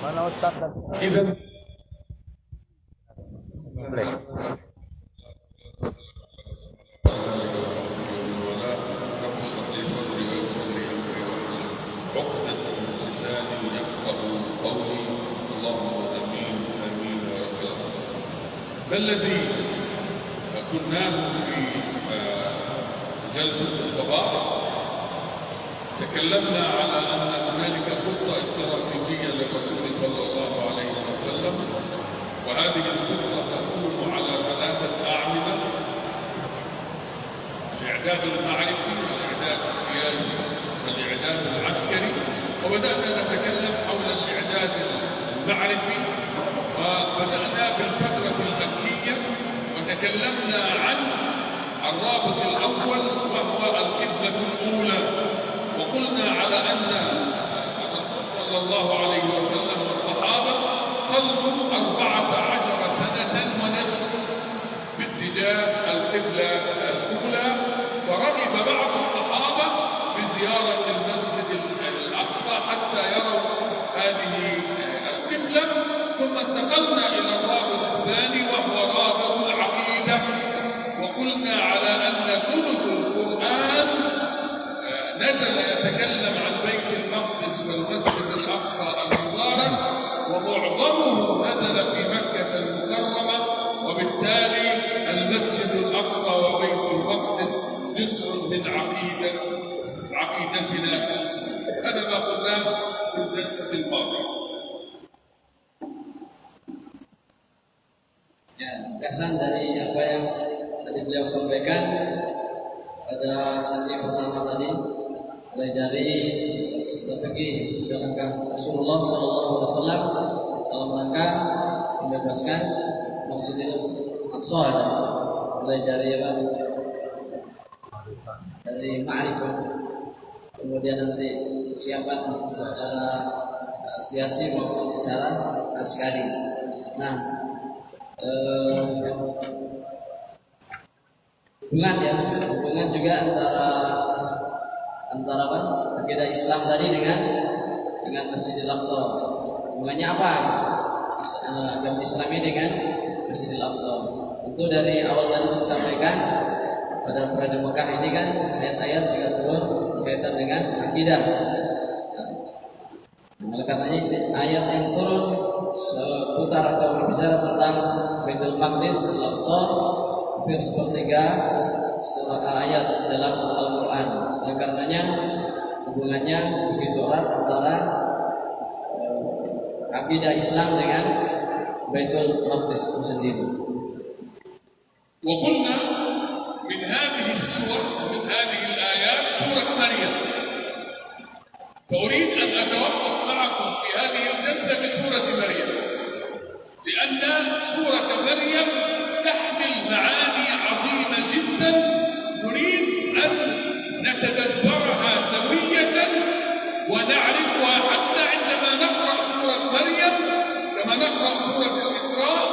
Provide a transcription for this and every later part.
Mana Ustaz tadi? إذا Boleh. رب اشرح لي صدري ويسر لي أمري واحلل عقدة من لساني يفقهوا قولي اللهم آمين آمين يا رب العالمين. ما الذي كناه في جلسة الصباح؟ تكلمنا على أن هنالك خطة استراتيجية للرسول صلى الله عليه وسلم، وهذه الخطة تقوم على 3 أعمدة: الإعداد المعرفي والإعداد السياسي والإعداد العسكري. وبدأنا نتكلم حول الإعداد المعرفي، وبدأنا بالفترة المكية وتكلمنا عن الرابط الأول وهو القبلة الأولى، وقلنا على أن الرسول صلى الله عليه وسلم والصحابة صلوا 14 سنة ونصف باتجاه القبلة الأولى، فرغب بعض الصحابة بزيارة المسجد الأقصى حتى يروا هذه القبلة. ثم انتقلنا إلى الرابط الثاني وهو رابط العقيدة، وقلنا على أن ثلث القرآن نزل يتكلم عن بيت المقدس والمسجد الأقصى المبارك، ومعظمه نزل في مكة المكرمة، وبالتالي المسجد الأقصى وبيت المقدس جزء من عقيدتنا كمسلمين. هذا ما قلناه في الجلسة الماضية. Ya, kesan dari apa yang tadi beliau sampaikan pada sesi pertama tadi, mulai dari strategi dalam Rasulullah SAW dalam rangka membebaskan Masjidil Aqsa, mulai dari apa? Dari ma'rifah, kemudian nanti persiapan secara siasi maupun secara askari. Nah, hubungan juga antara apa? Akidah Islam tadi dengan Masjidil Aqsa. Hubungannya apa? Agama Islami dengan Masjidil Aqsa. Tentu dari awal tadi disampaikan pada Raja Mekah ini kan ayat-ayat juga turun berkaitan dengan akidah. Oleh karenanya ayat yang turun seputar atau berbicara tentang Baitul Maqdis, Al-Aqsa, hampir sepertiga ayat dalam Al-Quran. Oleh karenanya hubungannya begitu erat antara akidah Islam dengan Baitul Maqdis itu sendiri. وقلنا من هذه السور ومن هذه الآيات سورة مريم، فأريد أن أتوقف معكم في هذه الجلسة بسورة مريم، لأن سورة مريم تحمل معاني عظيمة جدا نريد أن نتدبرها سوية ونعرفها، حتى عندما نقرأ سورة مريم كما نقرأ سورة الإسراء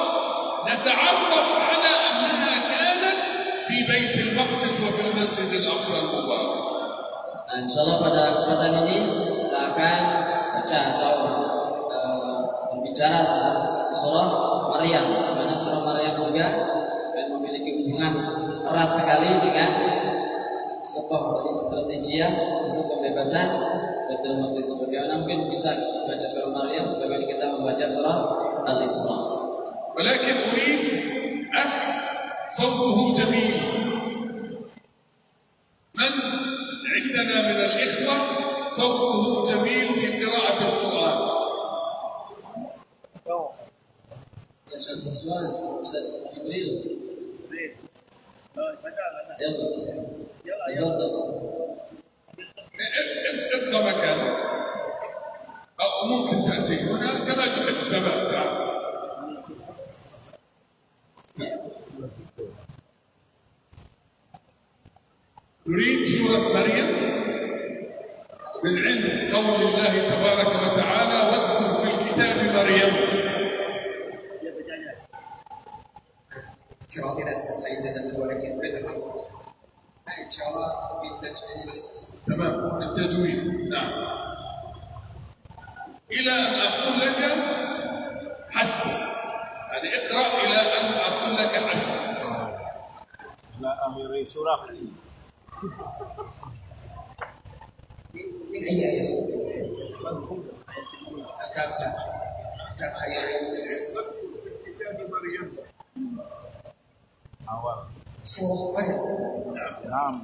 نتعرف على أنها كانت في بيت المقدس وفي المسجد الأقصى المبارك. Insyaallah pada kesempatan ini kita akan baca atau berbicara tentang surah Maryam, di mana surah Maryam juga memiliki hubungan erat sekali dengan tokoh dari strategi untuk pembebasan Baitul Maqdis. Bagaimana mungkin bisa baca surah Maryam sebagaimana kita membaca surah Al-Isra. ولكن أريد أخ صوته جميل، من عندنا من الإخوة صوته جميل في قراءة القرآن؟ Ya Ustaz Usman, Ustaz Jibril. ابقى مكانك أو ممكن تأتي هنا كما تحب. تمام. نريد سورة مريم من عند قول الله تبارك وتعالى: واذكر في الكتاب مريم. إن شاء الله بالتجويد. تمام، بالتجويد. نعم. إلى أن أقول لك يعني اقرأ إلى أن أقول لك حسب. إلى آخر سورة. من أي آية؟ أكافها آية yang segera. Awal. Surah apa? Naam.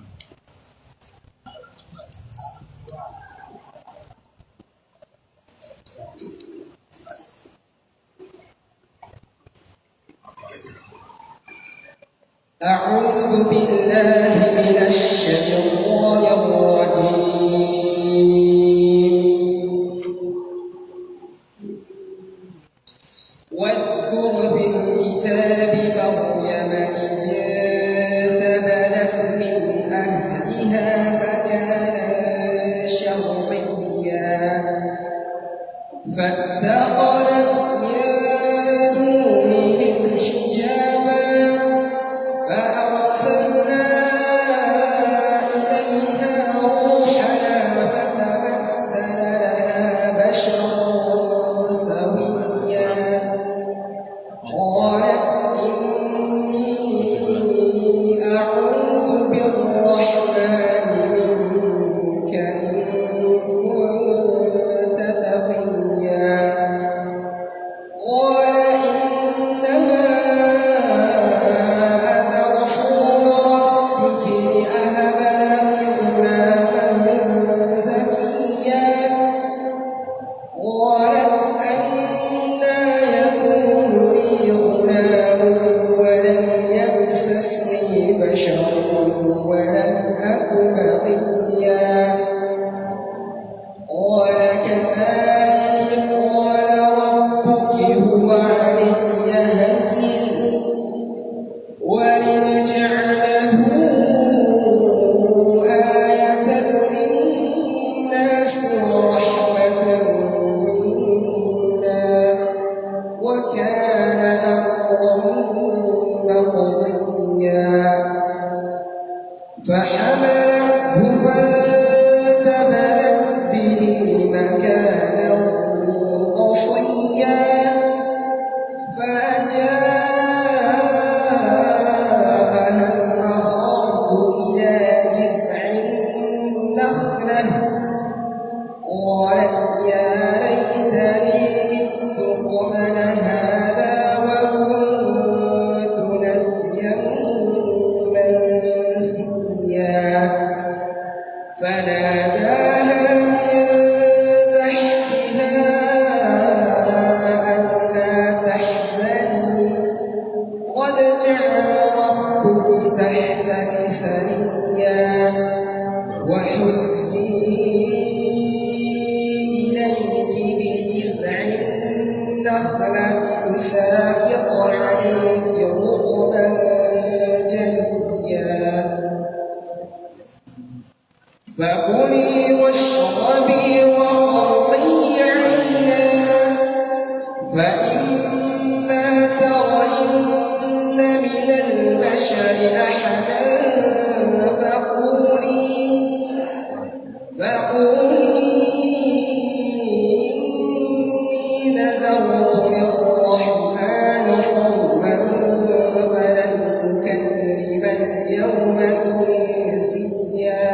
أعوذ بالله من الشيطان الرجيم. واذكر في الكتاب مريم إذ انتبذت من أهلها مكانا شرقيا فاتخذت من دونهم حجابا فأرسلنا إليها روحنا فتمثل لها بشرا سويا قالت إني أعوذ بالرحمن منك إن كنت تقيا قال إنما أنا رسول ربك لأهب لك غلاما زكيا قالت أنى يكون لي غلام ولم يمسسني بشر ولم أك بغيا قال كذلك قال ربك هو علي هين ولنجعله آية للناس ورحمة منا وكان أمرا مقضيا فحملته فانتبذت به مكانا قصيا فأجاءها المخاض إلى جذع النخلة قالت يا ليتني مت قبل هذا وكنت نسيا منسيا فناداها من تحتها ألا تحزني قد جعل ربك تحتك سريا وحزي إليك بجذع النخلة تساقط عليك رطبا جنيا فكلي واشربي وقري عينا فإما ترين من البشر أحدا فقولي إني نذرت للرحمن صوما فلن أكلم اليوم إنسيا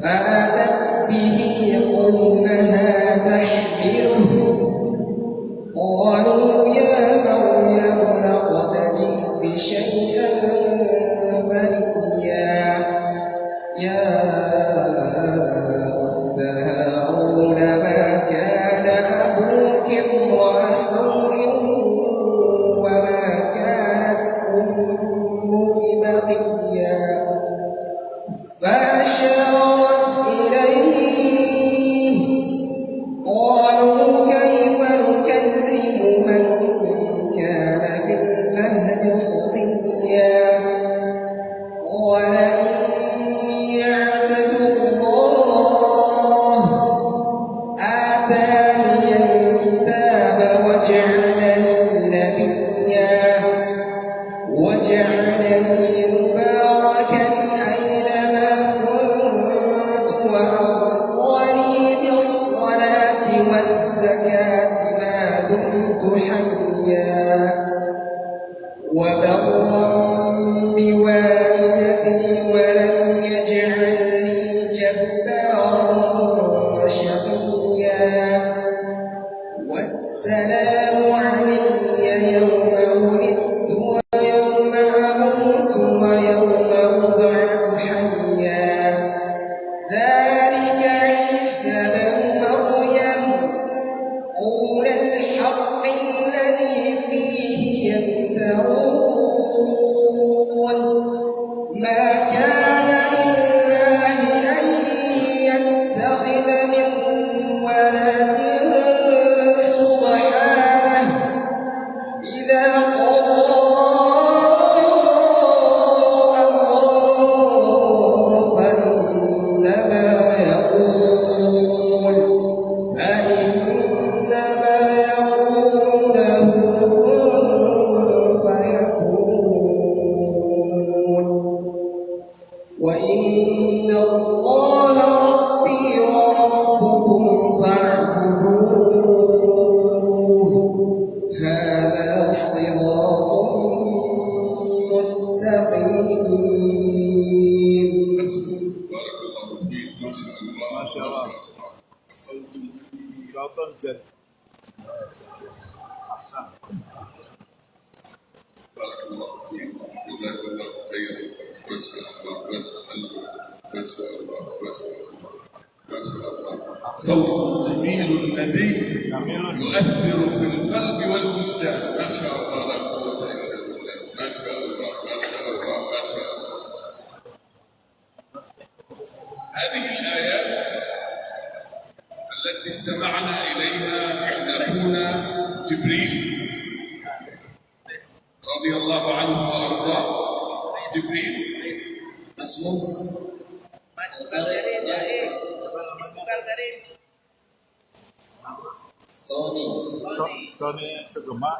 فأتت به قومها تحمله قالوا يا مريم لقد جئت شيئا فريا يا أخت هارون ما كان أبوك امرأ سوء وما كانت أمك بغيا فأشارت إليه قالوا كيف نكلم من كان في المهد صبيا قال إني عبد الله ذلك عيسى بن مريم قول الحق الذي فيه يمترون ما كان لله أن يتخذ من ولد سبحانه إذا قضى أمرا فإنما يقول له كن فيكون وإن الله ربي وربكم فاعبدوه هذا صراط مستقيم. بارك الله فيك. ما شاء الله. ما شاء الله. صوت جد. أحسن. بارك الله فيك. جزاك الله خيرا. ما شاء الله. ما شاء الله. ما شاء الله. ما شاء الله. ما شاء الله. صوت جميل ندي جميل. يؤثر في القلب والوجدان. ما شاء الله. لا قوة إلا بالله. ما شاء الله. ما شاء الله. ما شاء الله. هذه الآيات التي استمعنا إليها إحدى أخونا جبريل رضي الله عنه وأرضاه. جبريل Masmum Sony Sony Sugema.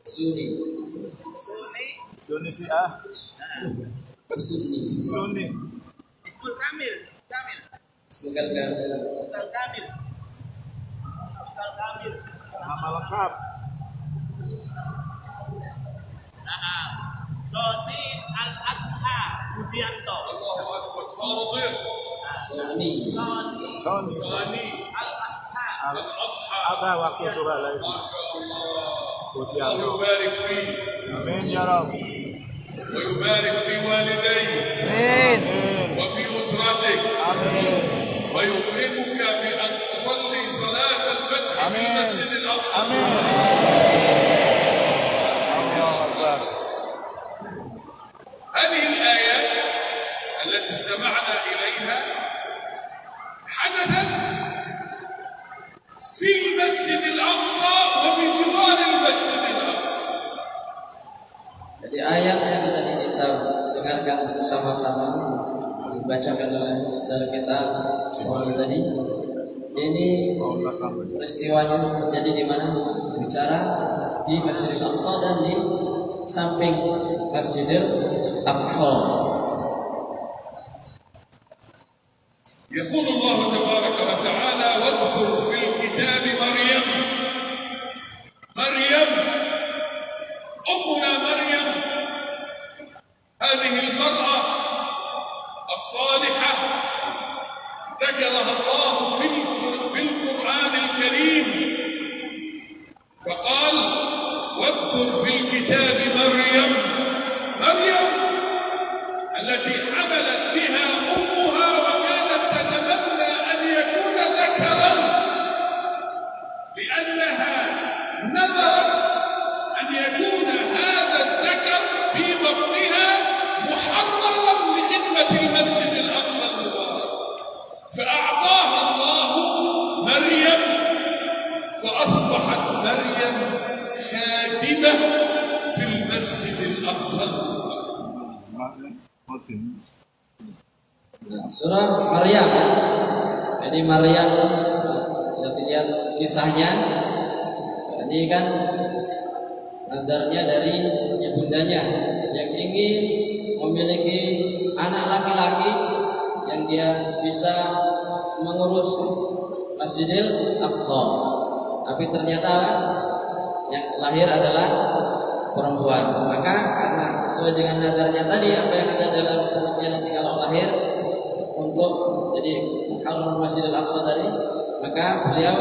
Sunni Sony si A. Sunni Sony. Ismul Kamil. Semoga kan Ismul Kamil. Ismul Kamil. Nama lengkap. Nah, Sony Al-Adha Budianto. الله أكبر. صادق Sony Sony Sony. ثاني Al-Adha. الأضحى. Ada waktu dua lagi. ما شاء الله. Putih الله Allah. يبارك فيه Amin ya Rabb. ويبارك في والديه Amin. وفي أسرتك Amin. ويكرمك بأن تصلي صلاة الفتح في آمين. المسجد الأقصى. Amin. Allahu Akbar. هذه الآيات التي استمعنا إليها حدثت في المسجد الأقصى وبجوار المسجد الأقصى. Jadi ayat yang tadi kita dengarkan bersama-sama dibacakan oleh saudara kita Sony tadi, ini Allah sampai. peristiwanya terjadi di mana? Bicara di Masjidil Aqsa dan di samping Masjidil Aqsa. يقول الله تبارك وتعالى واذكر في الكتاب مريم. مريم أمنا مريم هذه المرأة الصالحة ذكرها الله في القرآن الكريم فقال واذكر في الكتاب مريم. مريم التي حملت بها أمها وكانت تتمنى أن يكون ذكرا لأنها نذرت أن يكون هذا الذكر في بطنها محررا لخدمة المسجد الأقصى المبارك فأعطاها الله مريم فأصبحت مريم خادمة في المسجد الأقصى المبارك. Surah Maryam. Jadi Maryam, lihat kisahnya. Ini kan nadarnya dari ibundanya yang ingin memiliki anak laki-laki yang dia bisa mengurus Masjidil Aqsa. Tapi ternyata yang lahir adalah perempuan. Maka karena sesuai dengan nadarnya tadi, apa yang ada dalam benaknya nanti kalau lahir untuk jadi mengharumkan Masjidil Aqsa tadi, maka beliau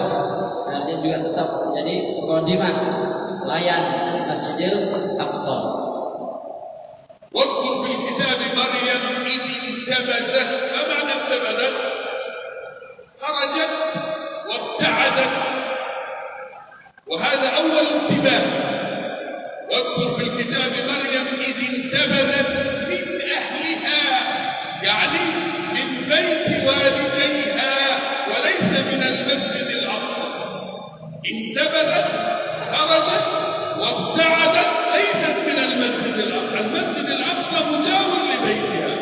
dia juga tetap menjadi khadimah layan Masjidil Aqsa. واذكر في الكتاب مريم إذ انتبذت. ما معنى انتبذت؟ خرجت وابتعدت، وهذا أول انتباه. واذكر في الكتاب مريم إذ انتبذت من أهلها، يعني من بيت والديها وليس من المسجد الأقصى. انتبذت خرجت وابتعدت، ليست من المسجد الأقصى. المسجد الأقصى مجاور لبيتها،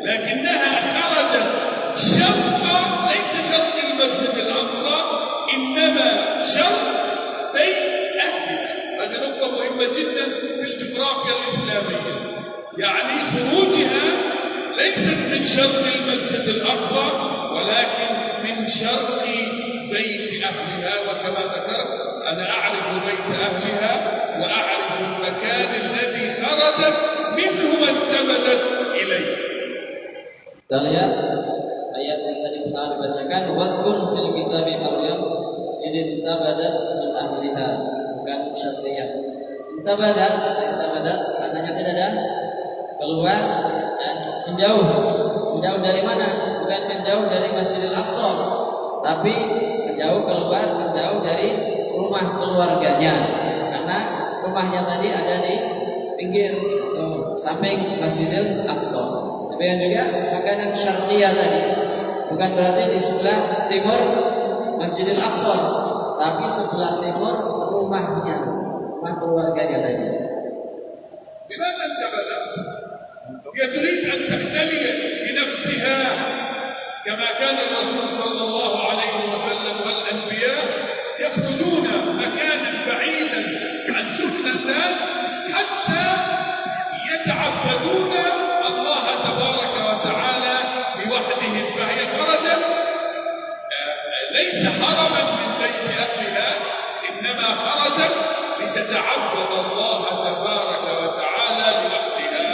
لكنها خرجت شرق، ليس شرق المسجد الأقصى، إنما شرق بيت أهلها. هذه نقطة مهمة جدا في الجغرافيا الإسلامية، يعني خروجها ليست من شرق المسجد الأقصى ولكن من شرق بيت أهلها. وكما ذكرت أنا أعرف بيت أهلها وأعرف المكان الذي خرجت منه وانتبذت إليه. Kita lihat ayat yang tadi pertama dibacakan, wadkur fil kitabi Maryam idin tabadat min ahliha, bukan syartiyah. Intabadat maknanya tidak ada keluar dan menjauh. Menjauh dari mana? Bukan menjauh dari Masjidil Aqsa, tapi menjauh keluar, menjauh dari rumah keluarganya, karena rumahnya tadi ada di pinggir atau samping Masjidil Aqsa. Demikian juga makanan syarqiyah tadi, bukan berarti di sebelah timur Masjidil Aqsa, tapi sebelah timur rumahnya, rumah keluarganya tadi. بماذا انتبذت؟ هي تريد أن تختلي بنفسها كما كان الرسول صلى الله عليه وسلم والأنبياء يخرجون مكانا بعيدا عن سكن الناس حتى يتعبدون الله تبارك وتعالى بوحدهم. فهي خرجت ليس هربا من بيت أهلها، إنما خرجت لتتعبد الله تبارك وتعالى لوحدها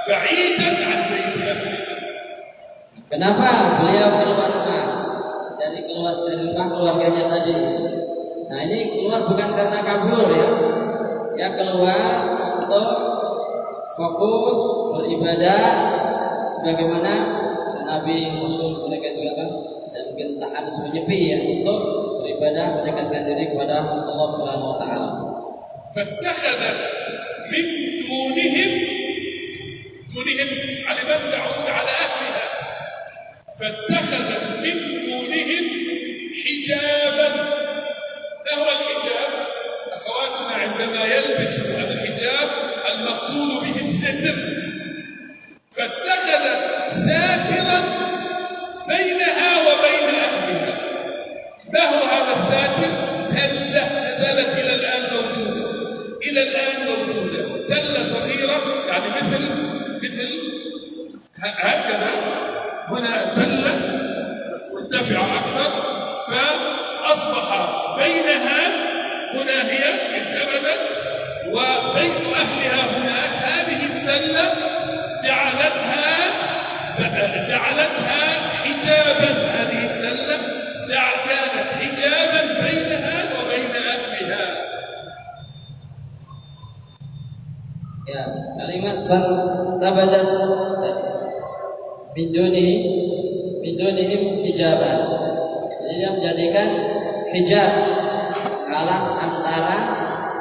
بعيدا عن بيت أهلها. Kenapa beliau keluar rumah dari rumah keluarganya tadi? Nah, ini keluar bukan karena kabur ya. Ya keluar untuk fokus beribadah sebagaimana Nabi Rasul mereka juga kan, dan mungkin tak harus menyepi ya untuk beribadah mendekatkan diri kepada Allah Subhanahu wa taala. فاتخذت من دونهم على من تعود على أهلها، فاتخذت من دونهم حجابا. ما هو الحجاب؟ أخواتنا عندما يلبسوا الحجاب المقصود به الستر، فاتخذت ساترا بينها وبين أهلها. ما هو هذا الساتر؟ تلة زالت إلى الآن موجودة، إلى الآن موجودة، تلة صغيرة يعني مثل هكذا، هنا تلة مرتفعة أكثر، فأصبح بينها هنا هي انتبذت وبيت أهلها هناك. هذه التلة جعلتها حجابا، هذه التلة كانت حجابا بينها وبين أهلها. Ya, kalimat fantabadat min dunihim hijaban. Jadi dia menjadikan hijab halang antara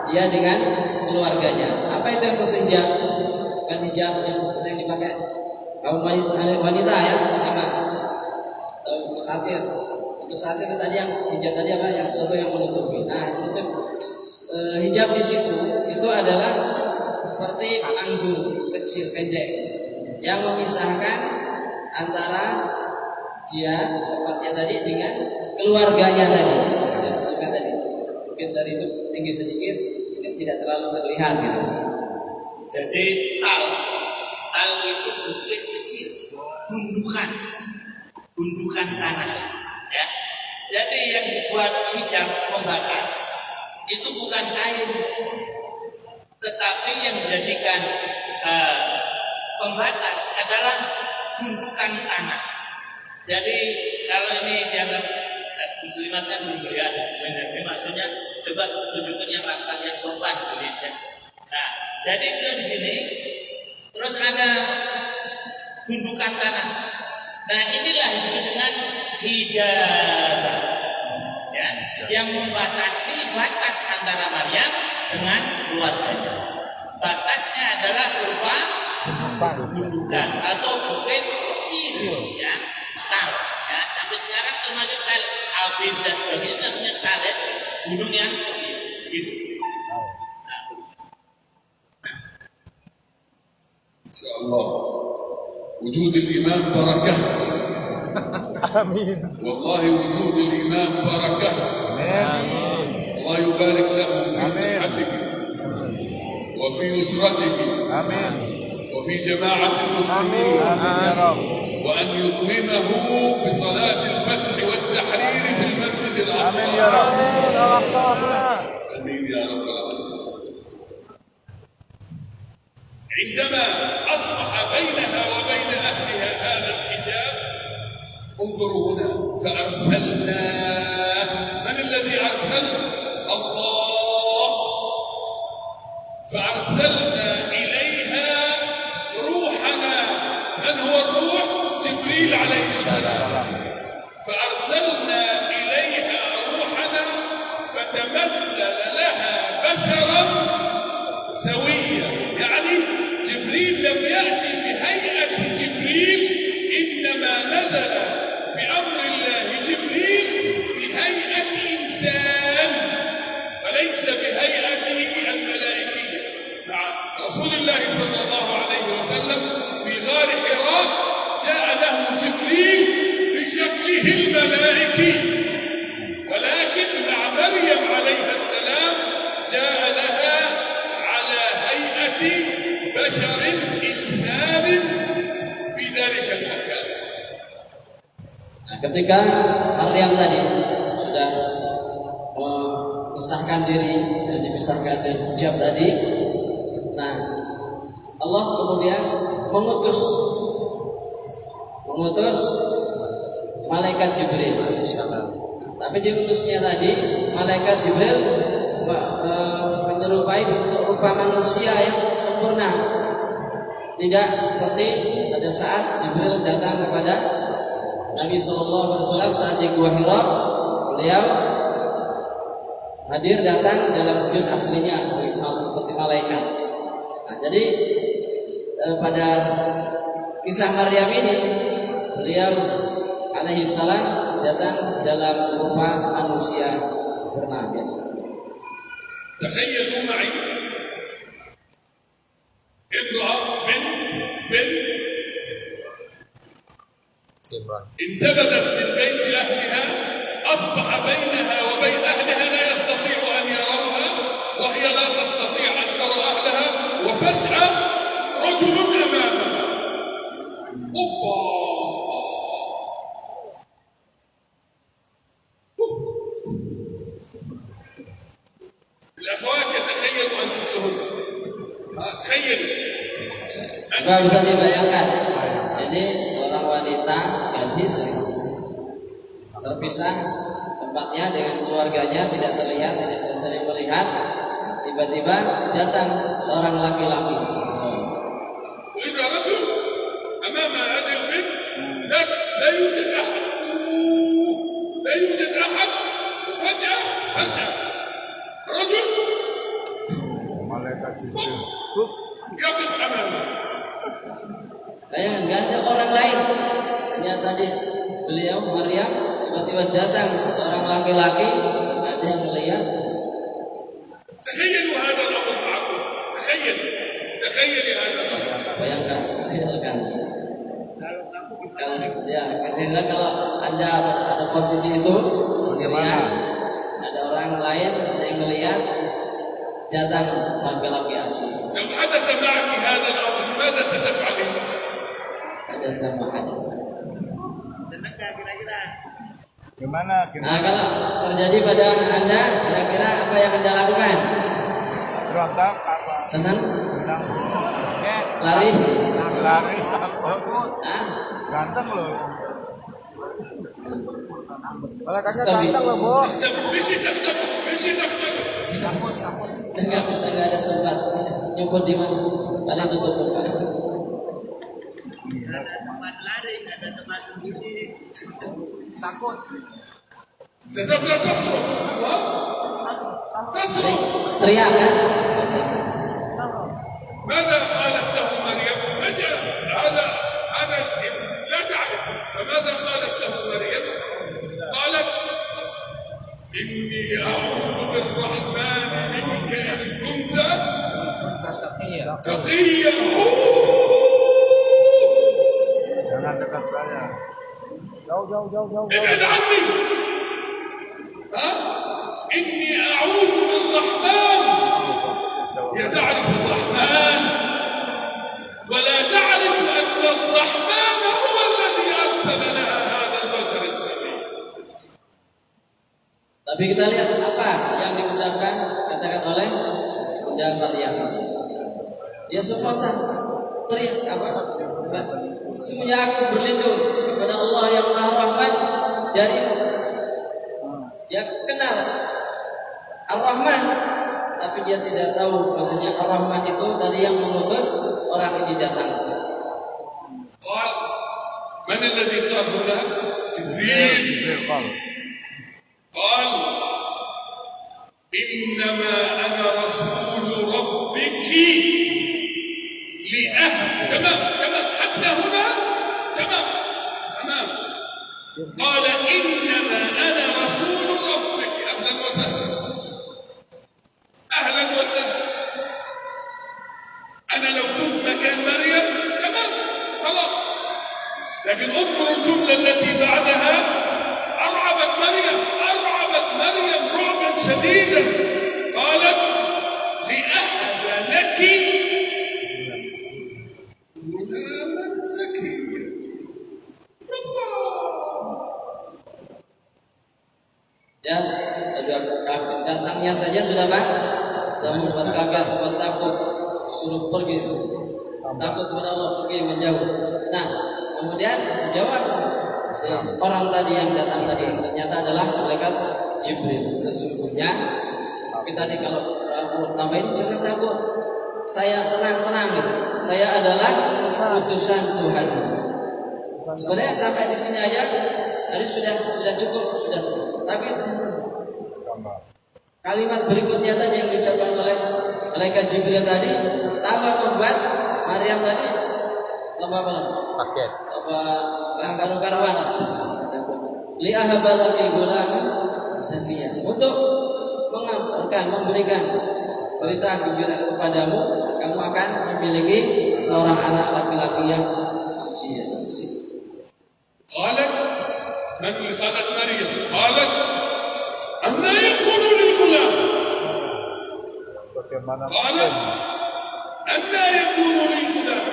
dia dengan keluarganya. Apa itu yang maksud hijab? Bukan hijab yang dipakai kaum wanita ya sekarang, atau satir. Untuk satir tadi yang hijab tadi apa? Yang sesuatu yang menutupi. Nah, menutup hijab di situ itu adalah seperti panggung kecil pendek yang memisahkan antara dia tempatnya tadi dengan keluarganya tadi. Ya, sebutkan tadi. Mungkin dari itu tinggi sedikit, mungkin tidak terlalu terlihat gitu. Jadi tal itu bukit kecil, gundukan tanah. Ya. Jadi yang dibuat hijab pembatas itu bukan kain, tetapi yang menjadikan pembatas adalah gundukan tanah. Jadi kalau ini dianggap muslimat kan belum melihat sebenarnya, maksudnya coba tunjukkan yang laki-laki perempuan di Indonesia. Nah, jadi itu di sini terus ada gundukan tanah. Nah inilah disebut dengan hijab, ya, yang membatasi batas antara Maryam dengan keluarganya. Batasnya adalah berupa gundukan atau bukit kecil, ya, tal, ya, sampai sekarang termasuk tal Abid dan sebagainya namanya talet, gunung yang kecil, gitu. InsyaAllah wujud al-imam barakah. Amin. Wallahi wujud al-imam barakah. Amin. Allah yubarik lahu fi sihhatihi wa fi usratihi Amin. wa fi jama'ati al-muslimin. Amin ya Rabb. وأن يكرمه بصلاة الفتح والتحرير في المسجد الأقصى. Amin ya Rabb. آمين يا رب العالمين. عندما أصبح بينها وبين أهلها هذا الحجاب، انظروا هنا، فأرسلناه. من الذي أرسل؟ الله. فأرسلنا إليها روحنا. من هو الروح؟ جبريل عليه السلام. فأرسلنا إليها روحنا فتمثل لها بشرا سويا، يعني جبريل لم يأتي بهيئة جبريل، إنما نزل بأمر الله جبريل بهيئة إنسان وليس بهيئته الملائكية. مع رسول الله صلى الله عليه وسلم في غار حراء جاء له جبريل بشكله الملائكي، ولكن مع مريم عليها السلام جاء لها على هيئة بشر إنسان في ذلك المكان. Nah, ketika Maryam tadi sudah memisahkan diri dan dipisahkan dari hijab tadi, nah Allah kemudian mengutus malaikat Jibril. Tapi diutusnya tadi malaikat Jibril menyerupai bentuk rupa manusia yang sempurna, tidak seperti pada saat Jibril datang kepada Nabi SAW saat di Gua Hira. Beliau hadir datang dalam wujud aslinya seperti malaikat. Nah, jadi pada kisah Maryam ini beliau alaihi salam datang dalam rupa manusia sempurna biasa. تخيلوا معي امرأة بنت انتبذت من بيت أهلها، أصبح بينها وبين أهلها لا يستطيع أن يروها، وهي لا تستطيع أن ترى أهلها، وفجأة رجل أمامها. أوبا. الأخوات يتخيلوا أنفسهم. تخيلوا. Nggak bisa dibayangkan. Jadi seorang wanita gadis terpisah tempatnya dengan keluarganya, tidak terlihat, tidak bisa melihat. Nah, tiba-tiba datang seorang laki-laki. وإذا رجل أمام هذه البنت لا يوجد أحد، لا يوجد أحد، وفجأة رجل Malaikat Jibril. يقف أمامه. Kayak nggak ada orang lain, hanya tadi beliau Maryam, tiba-tiba datang seorang laki-laki, nggak ada yang melihat. تخيلوا هذا الأمر معكم. تخيلي هذا الأمر. Bayangkan. Kalau anda ada posisi itu sendirian, ada orang lain, ada yang melihat, datang laki-laki asing. لو حدث معك هذا الأمر ماذا ستفعلين؟ Ada sama hadis. Gimana? Nah, kalau terjadi pada anda, kira-kira apa yang anda lakukan? Berontak apa? Senang? Senang. Lari? Lari takut. Hah? Ganteng loh. Malaikatnya Stabil. ganteng loh, Bu. Nggak bisa, nggak ada tempat nyumput di mana, paling tutup muka. ستبدأ تصرخ تصرخ. teriak kan? ماذا قالت له مريم؟ فجأة هذا لا تعرف. فماذا قالت له مريم؟ قالت إني أعوذ بالرحمن منك إن كنت تقيا. Jangan dekat saya. Jauh. ابعد عني. إني أعوذ بالرحمن. هي تعرف الرحمن ولا تعرف أن الرحمن هو الذي أرسل لها هذا البشر السميع. Tapi kita lihat apa yang diucapkan, katakan oleh Bunda Maryam. Dia spontan teriak apa? Semuanya aku berlindung kepada Allah yang Maha Rahman dari dia kenal Ar-Rahman, tapi dia tidak tahu maksudnya Ar-Rahman itu tadi yang mengutus orang ini datang. قال من الذي قال هنا؟ جبريل. قال إنما أنا رسول ربك تمام حتى هنا تمام. قال إنما أنا رسول ربك. أهلا وسهلا. أنا لو كنت مكان مريم تمام خلاص، لكن انظروا الجملة التي بعدها أرعبت مريم رعبا شديدا. قالت لأهب لك غلاما زكيا. Dan datangnya saja sudah membuat kaget, membuat takut, suruh pergi, takut kepada Allah, pergi menjauh. Nah, kemudian dijawab orang tadi yang datang tadi ternyata adalah malaikat Jibril. Sesungguhnya, tapi tadi kalau tambahin jangan takut, saya tenang gitu. Saya adalah utusan Tuhan. Sebenarnya sampai di sini aja tadi sudah cukup, sudah tenang. Tapi kalimat berikutnya tadi yang diucapkan oleh malaikat Jibril tadi tambah membuat Maryam tadi tambah apa? Paket. Apa karu-karuan. Li ahabalaki gulaman zakiya. Untuk mengabarkan, memberikan berita gembira kepadamu, kamu akan memiliki seorang anak laki-laki yang suci. قالت من اللي قالت مريم؟ قالت أنا يكون لي غلام. قالت أنا يكون لي غلام.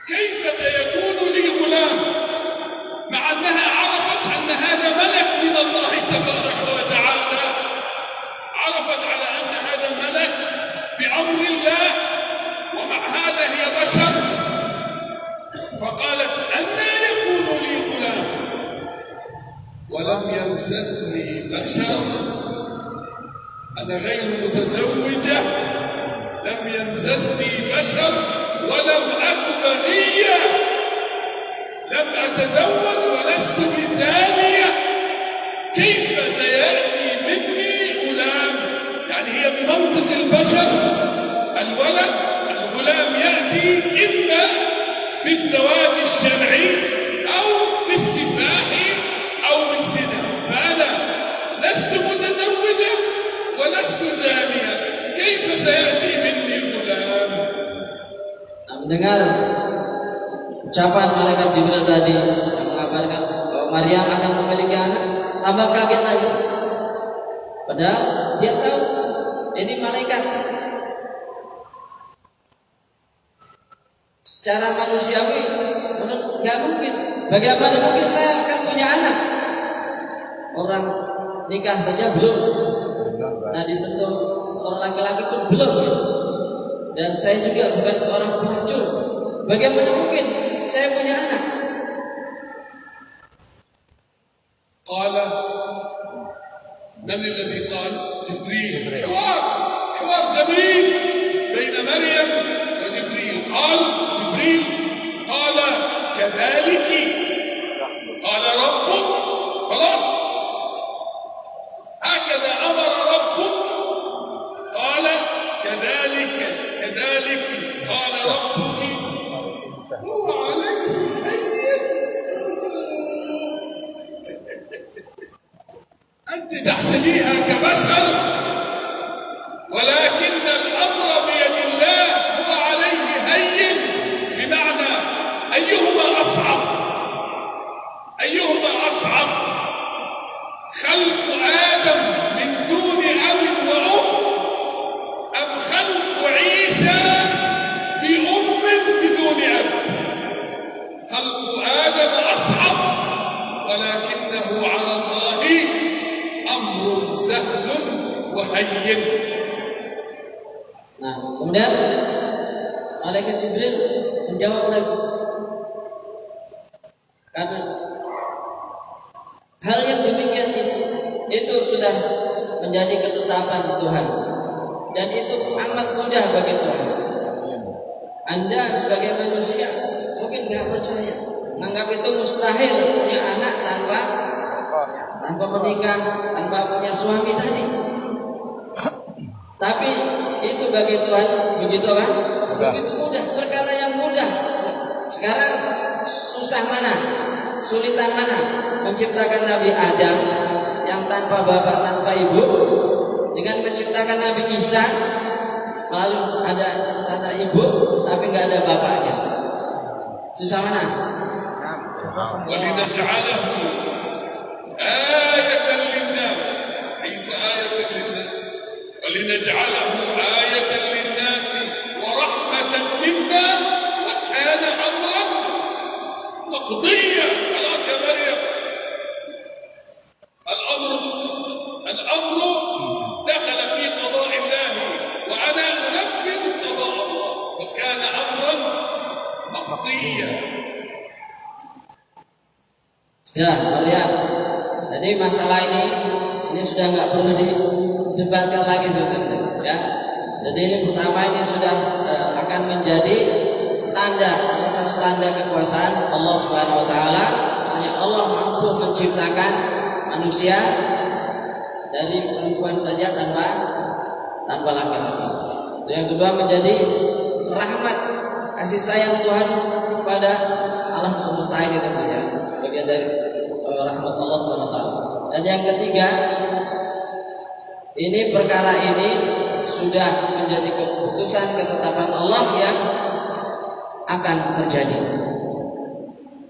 كيف سيكون لي غلام مع أنها عرفت أن هذا ملك من الله تبارك وتعالى، عرفت على أن هذا الملك بأمر الله، ومع هذا هي بشر. فقالت أنا يكون لي غلام ولم يمسسني بشر، أنا غير متزوجة، لم يمسسني بشر ولم أك بغية، لم أتزوج ولست بزانية، كيف سيأتي مني غلام؟ يعني هي بمنطق البشر الغلام يأتي إما بالزواج الشرعي أو بالسفاح أو بالزنا، فأنا لست متزوجة ولست زانية، كيف سيأتي مني غلام؟ Mendengar ucapan malaikat Jibril tadi yang mengabarkan bahwa Maryam akan memiliki anak, tambah kaget lagi. Padahal dia tahu ini malaikat. Secara manusiawi nggak mungkin. Bagaimana mungkin saya akan punya anak? Orang nikah saja belum. Nah disentuh seorang laki-laki pun belum. Dan saya juga bukan seorang pelacur. Bagaimana mungkin saya punya anak? قال من الذي قال؟ جبريل. حوار جميل بين مريم وجبريل. قال جبريل كذلك قال ربك. خلاص، هكذا أمر ربك، قال كذلك قال ربك هو عليه هين. أنت تحسبيها كبشر، ولكن الأمر بيد الله. هو عليه هين بمعنى أيهما أصعب، خلق آدم من دون أب وأم، أم خلق عيسى بأم بدون أب؟ خلق آدم أصعب، ولكنه على الله أمر سهل وهين. Nah, kemudian Malaikat Jibril menjawab lagi, karena hal yang demikian itu sudah menjadi ketetapan Tuhan, dan itu amat mudah bagi Tuhan. Anda sebagai manusia mungkin nggak percaya, menganggap itu mustahil punya anak tanpa menikah, tanpa punya suami tadi. Tapi itu bagi Tuhan begitu kan? Begitu mudah, perkara yang mudah. Sekarang susah mana? Sulitan mana? Menciptakan Nabi Adam yang tanpa bapak, tanpa ibu, dengan menciptakan Nabi Isa lalu ada ibu tapi nggak ada bapaknya. Susah mana? وَلِنَجْعَلَهُ آيَةً لِلنَّاسِ. Isa ayatan lin-nas. وَلِنَجْعَلَهُ آيَةً لِلنَّاسِ وَرَحْمَةً مِنَّا وَكَانَ أَمْرًا مَقْضِيًّا. خلاص يا مريم، الأمر دخل في قضاء الله، وأنا أنفذ قضاء الله، وكان أمرا مقضيا. Ya, Maryam. Jadi masalah ini sudah nggak perlu didebatkan lagi sebenarnya, ya. Jadi ini pertama ini sudah akan menjadi tanda, salah satu tanda kekuasaan Allah Subhanahu Wa Taala. Maksudnya Allah mampu menciptakan manusia dari perempuan saja tanpa laki-laki. Yang kedua menjadi rahmat, kasih sayang Tuhan kepada alam semesta ini tentunya, bagian dari rahmat Allah Subhanahu Wa Taala. Dan yang ketiga, ini perkara ini sudah menjadi keputusan ketetapan Allah yang akan terjadi.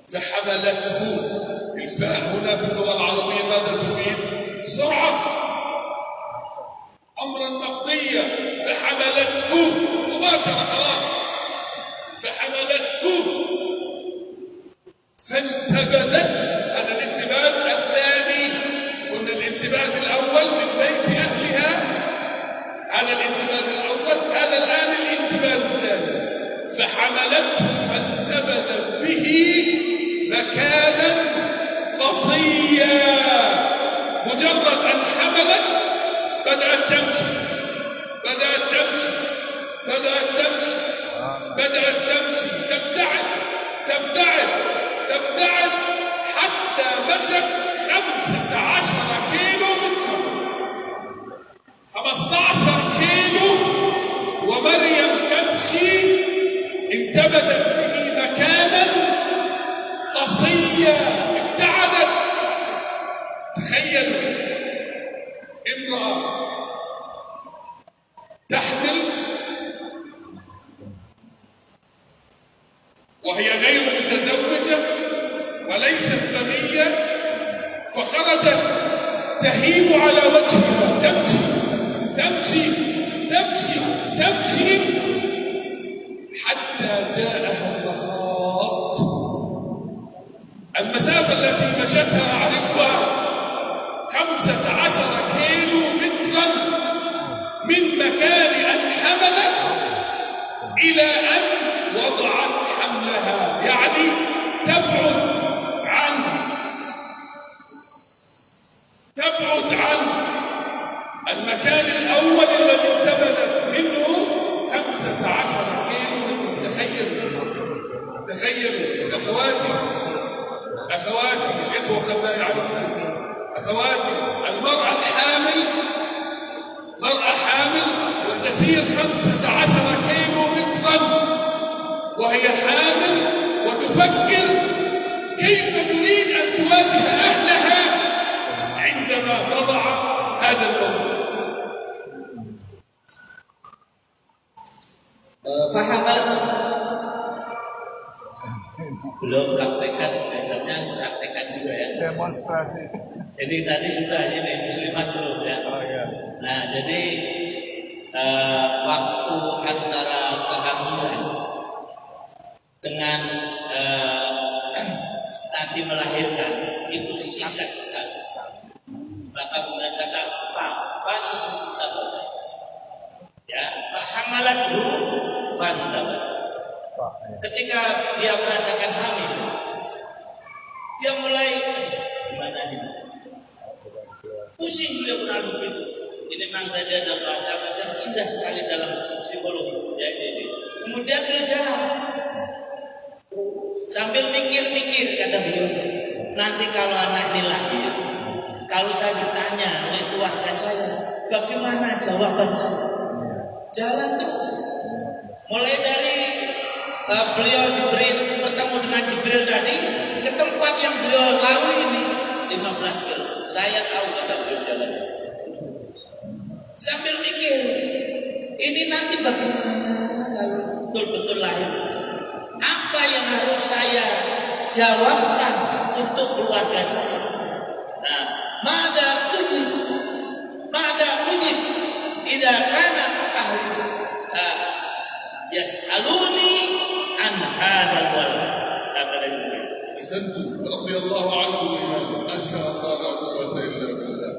فحملته. الفاء هنا في اللغة العربية ماذا تفيد؟ سرعة، أمرا مقضيا. فحملته مباشرة، خلاص. فحملته فانتبذت. هذا الانتباذ الثاني. قلنا الانتباذ الأول من بيت أهلها، هذا الانتباذ الأول. هذا الآن الانتباذ الثاني. فحملته فانتبذت به مكانا قصيا. مجرد أن حملت بدأت تمشي، تبتعد حتى مشت 15 كيلو متر، 15 كيلو، ومريم تمشي. انتبذت به مكانا قصيا، ابتعدت. تخيلوا امرأة تحمل وهي غير متزوجة وليست بغية، فخرجت تهيم على وجهها، تمشي حتى جاءها المخاض. المسافة التي مشتها أعرفها 15 كيلو مترا من مكان أن حملت إلى أن وضعت حملها، يعني تبعد عن المكان الأول الذي انتبذت منه 15 كيلو متر. تخيلوا أخواتي أخواتي الإخوة خبايا على الفلسطين، أخواتي المرأة الحامل مرأة حامل وتسير 15 كيلو مترا وهي حامل وتفكر كيف تريد أن تواجه أهلها عندما تضع هذا الموضوع. فحملت belum praktekkan, kayaknya harus praktekkan juga ya. Demonstrasi. Jadi tadi sudah ini muslimat belum ya. Oh ya. Nah jadi waktu antara kehamilan dengan nanti melahirkan itu singkat sekali. Maka mengatakan fan tabadas. Ya, fahamalathu fan tabadas. Ketika dia merasakan hamil, dia mulai gimana ini? Pusing dia menaluk itu. Ini memang tadi ada bahasa indah sekali dalam psikologis. Ya, ini. Kemudian dia jalan sambil mikir-mikir kata beliau. Nanti kalau anak ini lahir, kalau saya ditanya oleh keluarga saya, bagaimana jawaban saya? Jalan terus. Mulai dari beliau bertemu dengan Jibril tadi ke tempat yang beliau lalui ini 15 kilo. Saya tahu kata beliau jalan. Sambil mikir, ini nanti bagaimana kalau betul-betul lahir? Apa yang harus saya jawabkan untuk keluarga saya? Nah, mada tujib, idza kana ahli yas'aluni an hadzal walad. أحسنتم رضي الله عنكم الإمام ما شاء الله لا قوة إلا بالله.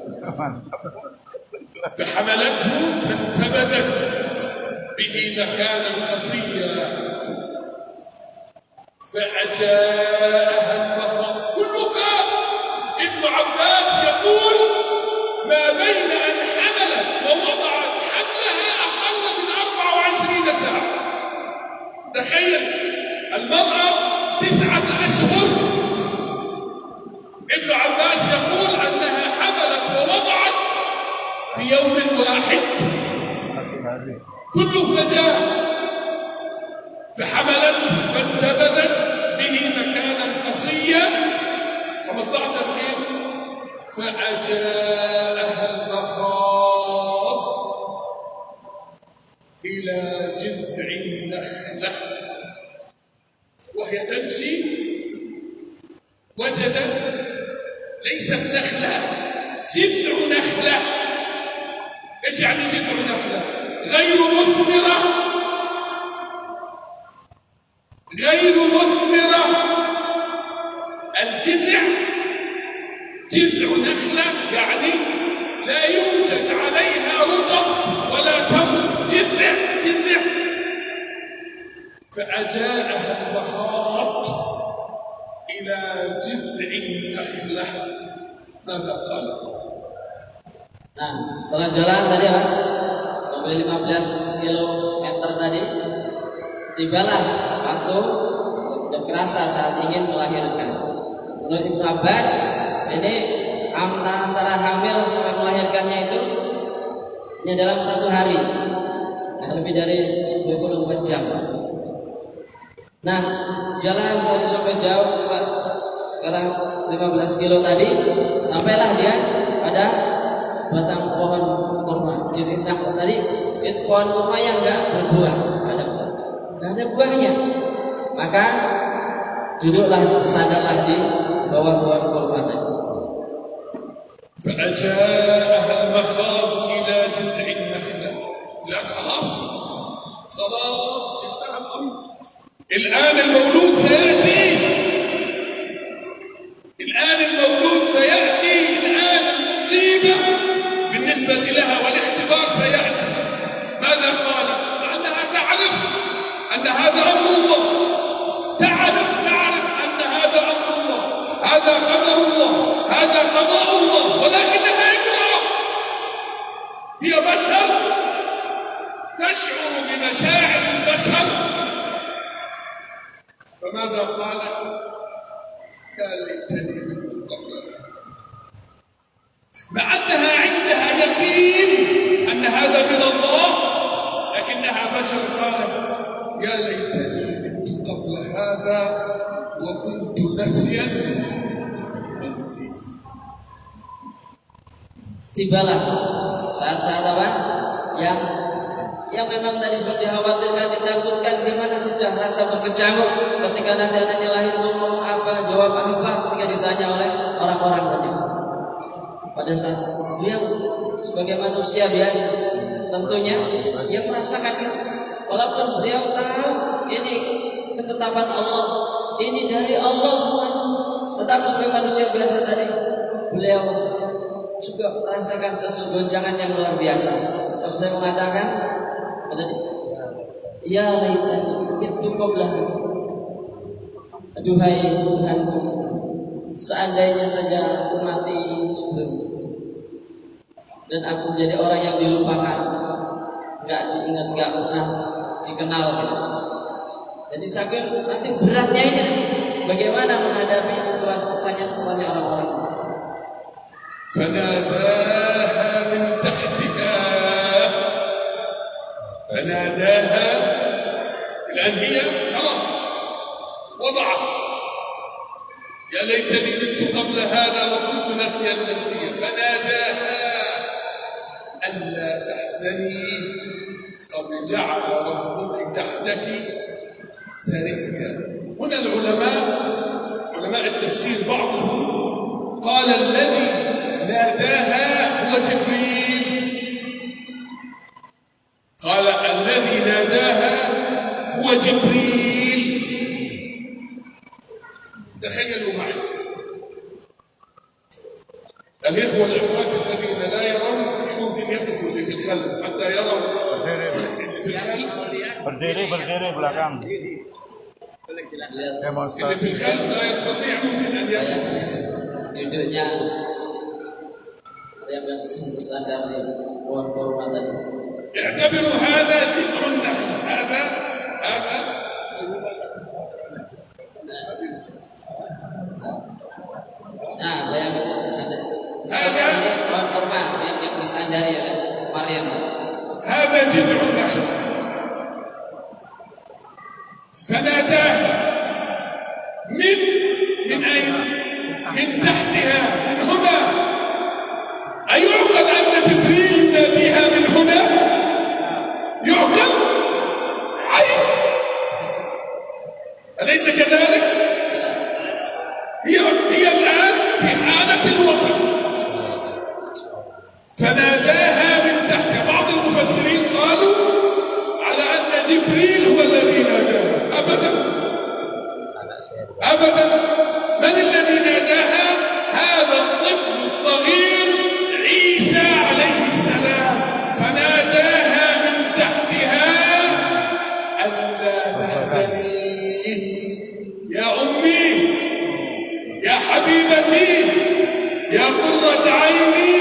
فحملته فانتبذت به مكانا قصيا فأجاءها المخاض كلها. ابن عباس يقول ما بين أن حملت ووضعت حملها أقل من 24 ساعة. تخيل المرأة 9 أشهر. ابن عباس يقول أنها حملت ووضعت في يوم واحد. كل فجاء فحملته فانتبذت به مكانا قصيا 15 كيلو فأجاءها المخاض إلى جذع النخلة وهي تمشي وجدت ليست نخلة، جذع نخلة. ايش يعني جذع نخلة؟ غير مثمرة، غير مثمرة. الجذع جذع نخلة يعني لا يوجد عليها رطب ولا تمر، جذع. فأجاءها المخاض إلى جذع النخلة. ماذا قالت؟ Nah, setelah jalan tadi Pak, mobil 15 km tadi, tibalah waktu tidak kerasa saat ingin melahirkan. Menurut Ibnu Abbas, ini antara hamil sampai melahirkannya itu hanya dalam 1 hari, lebih dari 24 jam. Nah, jalan tadi sampai jauh Pak. Sekarang 15 kilo tadi, sampailah dia pada sebatang pohon kurma. Jadi tadi itu pohon kurma yang enggak berbuah, enggak ada buahnya. Maka duduklah, bersandarlah di bawah pohon kurma tadi. فأجاءها المخاض إلى جذع النخلة. لا خلاص انتهى الأمر. الآن المولود سيأتي، الآن المولود سيأتي، الآن المصيبة بالنسبة لها والاختبار سيأتي. ماذا قالت؟ لأنها تعرف أن هذا أمر الله، تعرف أن هذا أمر الله، هذا قدر الله، هذا قضاء الله، ولكنها امرأة، هي بشر تشعر بمشاعر البشر. فماذا قالت؟ يا ليت ليتني مت قبلها. مع أنها عندها يقين أن هذا من الله، لكنها بشر قالت يا ليتني مت قبل هذا وكنت نسيا منسيا. Tibalah saat-saat apa yang memang tadi sudah dikhawatirkan, ditakutkan, di mana sudah rasa berkecamuk ketika nanti anaknya lahir ngomong apa, jawab apa ketika ditanya oleh orang-orang banyak. Pada saat beliau sebagai manusia biasa, tentunya ia merasakan itu, walaupun beliau tahu ini ketetapan Allah, ini dari Allah semua, tetapi sebagai manusia biasa tadi beliau juga merasakan sesuatu goncangan yang luar biasa. Sampai saya mengatakan, ya laitani itu qablah. Aduhai Tuhanku, seandainya saja aku mati sebelum dan aku menjadi orang yang dilupakan, nggak diingat, nggak pernah dikenal. Jadi saking nanti beratnya ini, bagaimana menghadapi situasi pertanyaan-pertanyaan orang-orang. فناداها من تحتها الآن هي خلاص وضعت يا ليتني مت قبل هذا وكنت نسيا منسيا. فناداها ألا تحزني قد جعل ربك تحتك سريا. هنا علماء التفسير بعضهم قال الذي ناداها هو جبريل، قال الذي ناداها هو جبريل. تخيلوا معي الإخوة الأخوات الذين لا يرون ممكن يقفوا اللي في الخلف حتى يروا اللي في الخلف. berdiri belakang. اللي في الخلف لا يستطيع ممكن أن يقف. Duduknya yang sedang bersandar di pohon kurma tadi. اعتبروا هذا جذع النخل. هذا nah bayangkan ada ini pohon kurma yang disandari oleh Maryam. هذا جذع النخل. فناداها من أين؟ من تحتها، من هنا. أيعقل أن جبريل يناديها من هنا؟ يعقل؟ عين، أليس كذلك؟ هي الآن في حالة الوطن. فناداها من تحت. بعض المفسرين قالوا على أن جبريل هو الذي ناداها. أبدا. من الذي ناداها؟ هذا الطفل الصغير عيسى عليه السلام. فناداها من تحتها ألا تحزني يا أمي، يا حبيبتي، يا قرة عيني،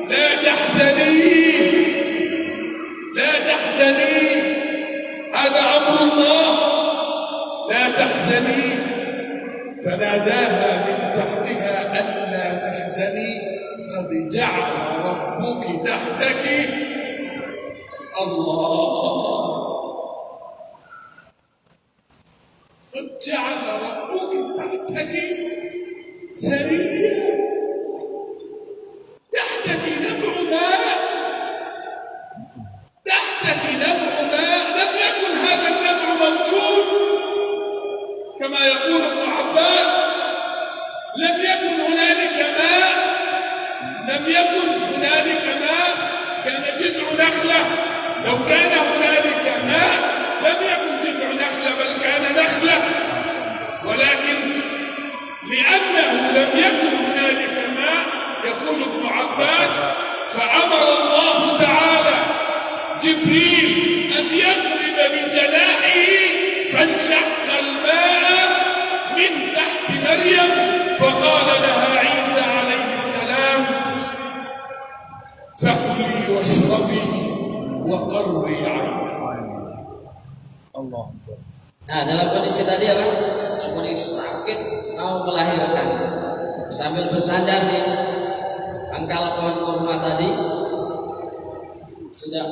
لا تحزني، لا تحزني، هذا أمر الله، لا تحزني. فناداها من تحتها ألا تحزني قد جعل ربك تحتك. الله، قد جعل ربك تحتك سريا. تحتك نبع ماء، تحتك نبع ماء. لم يكن هذا النبع موجود كما يقول ابن عباس. لم يكن هنالك ماء، لم يكن هنالك ماء، كان جذع نخلة. لو كان هنالك ماء لم يكن جذع نخلة بل كان نخلة، ولكن لأنه لم يكن هنالك ماء يقول ابن عباس فأمر الله تعالى جبريل أن يضرب بجناحه فانشق الماء من تحت مريم. فقال لها عيسى عليه السلام فكلي واشربي وقري عيني. Allah. Nah dalam kondisi tadi apa? Dalam kondisi sakit mau melahirkan sambil bersandar di pangkal pohon kurma tadi, sudah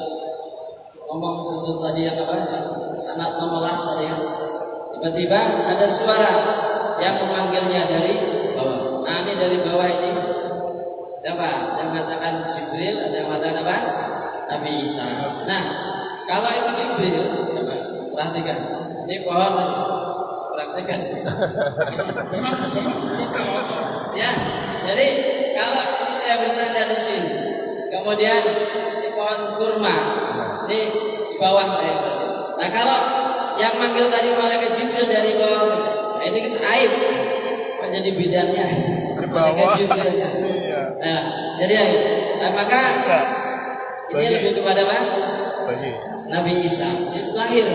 ngomong sesuatu tadi yang apa ya, sangat memelas tadi ya. Tiba-tiba ada suara yang memanggilnya dari bawah. Nah ini dari bawah ini siapa? Yang mengatakan Jibril, ada yang mengatakan apa? Nabi Isa. Nah kalau itu Jibril, coba perhatikan. Ini pohon tadi, perhatikan. Ya, jadi kalau ini saya bersandar di sini, kemudian di pohon kurma, ini di bawah saya tadi. Nah kalau yang manggil tadi malaikat Jibril dari bawah, nah ini kita aib, menjadi bidannya malaikat Jibril. Iya. Nah, jadi nah, maka ini lebih kepada apa? Nabi Isa lahir,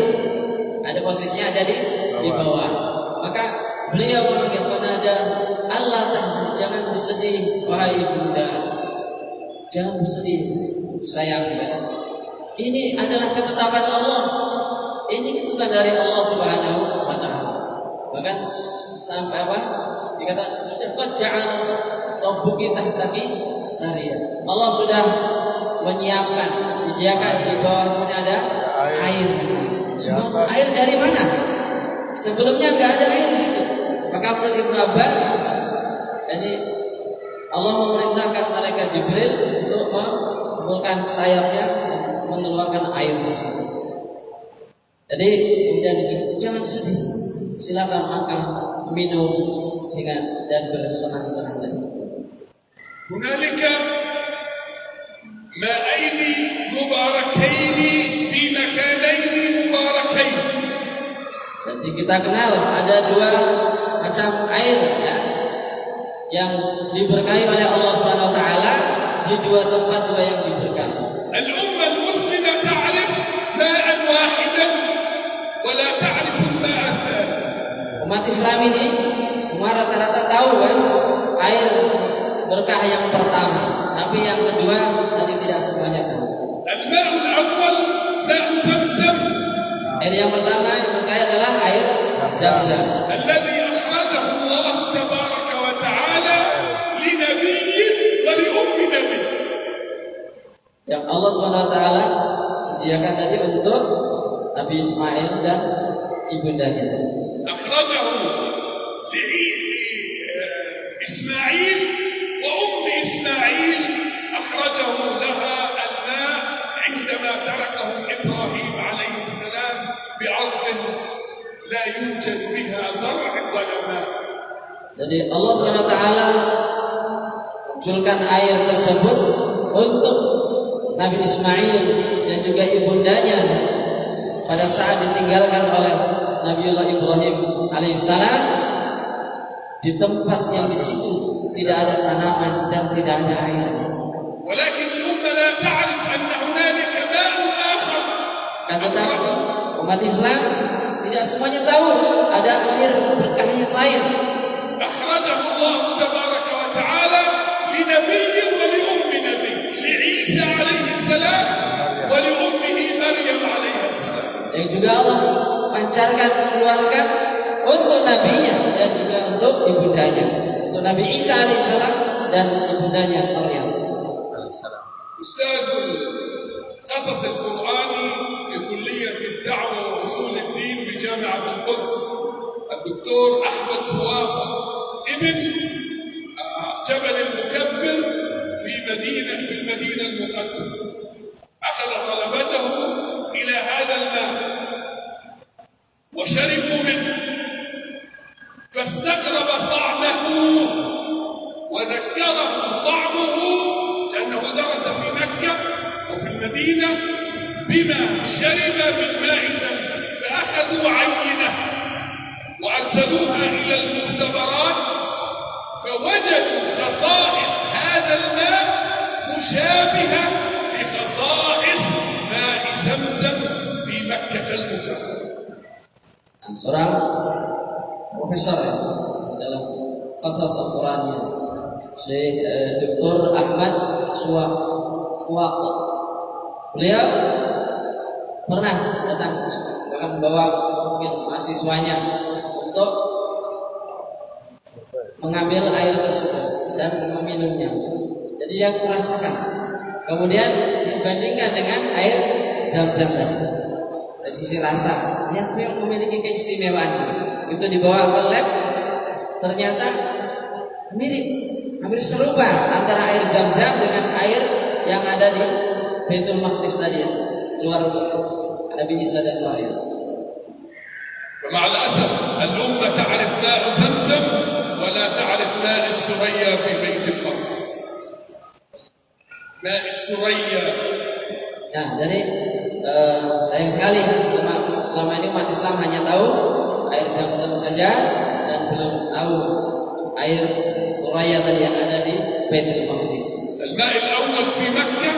ada posisinya ada di bawah. Maka beliau memanggil penada, Allah tahzan, jangan bersedih wahai ibunda, jangan bersedih sayang. Ini adalah ketetapan Allah, ini ketetapan dari Allah Subhanahu wa Ta'ala. Bahkan sampai apa? Dikatakan sudah qad ja'ala rabbuki tahtaki sariya. Allah sudah menyiapkan, disediakan di bawahmu ada air. Air dari mana? Sebelumnya nggak ada air di situ. Maka menurut Ibnu Abbas, jadi Allah memerintahkan malaikat Jibril untuk mengumpulkan sayapnya dan mengeluarkan air di situ. Jadi kemudian disebut jangan sedih, silakan makan, minum dengan dan bersenang-senang tadi. Hunalika ma'aini mubarakaini fi makanaini mubarakain. Jadi kita kenal ada dua macam air ya, yang diberkahi oleh Allah Subhanahu wa taala di dua tempat dua yang diberkahi. Al-ummah al-muslimah ta'rif ma'an wahidan wa la ta'rif al-ma'a tsani. Umat Islam ini semua rata-rata tahu kan air berkah yang pertama, tapi yang kedua tadi tidak semuanya tahu. Al-ma'u al-awwal ma'u Zamzam. Air yang pertama yang berkah adalah air Zamzam. Alladhi akhrajahu Allah tabaraka wa ta'ala li nabiyyin wa li ummi nabiy. Yang Allah Subhanahu wa taala sediakan tadi untuk Nabi Ismail dan ibundanya. Akhrajahu li Ismail wa ummi Ismail akhrajahu laha al-ma' عندما تركهم إبراهيم عليه السلام بأرض لا يوجد بها زرع ولا ماء. Jadi Allah Subhanahu wa taala munculkan air tersebut untuk Nabi Ismail dan juga ibundanya pada saat ditinggalkan oleh Nabiullah Ibrahim alaihissalam di tempat yang di situ tidak ada tanaman dan tidak ada air. ولكن الأمة لا تعرف أن هنالك ماء آخر. Kan tetapi umat Islam tidak semuanya tahu ada air berkah yang lain. أخرجه الله تبارك وتعالى لنبي ولأم نبي لعيسى عليه السلام ولأمه مريم عليه السلام. Yang juga Allah pancarkan keluarkan untuk nabinya dan juga untuk ibundanya, untuk Nabi Isa alaihissalam dan ibundanya Maryam. أستاذ القصص القرآني في كلية الدعوة وأصول الدين بجامعة القدس الدكتور أحمد فواق ابن جبل المكبر في المدينة المقدسة أخذ طلبته إلى هذا الماء وشربوا منه فاستغرب طعمه وذكره طعمه لأنه درس في مكة وفي المدينة بما شرب من ماء زمزم فأخذوا عينة وأرسلوها إلى المختبرات فوجدوا خصائص هذا الماء مشابهة لخصائص ماء زمزم في مكة المكرمة. Seorang profesor ya, dalam qasas Al-Qurannya, Syekh Dr. Ahmad Fuaq. Beliau pernah datang bahkan membawa mungkin mahasiswanya untuk mengambil air tersebut dan meminumnya. Jadi yang merasakan. Kemudian dibandingkan dengan air zam-zam tadi. Dari sisi rasa, lihat memang memiliki keistimewaan. Itu dibawa ke lab, ternyata mirip, hampir serupa antara air zam-zam dengan air yang ada di Baitul Maqdis tadi ya, keluar Nabi Isa dan Maryam. فمع الأسف الأمة تعرف ماء زمزم ولا تعرف ماء السريا في بيت المقدس. ماء السريا. Nah, jadi sayang sekali selama ini umat Islam hanya tahu air zam-zam saja dan belum tahu air Suraya tadi yang ada di Baitul Maqdis. الماء الأول في مكة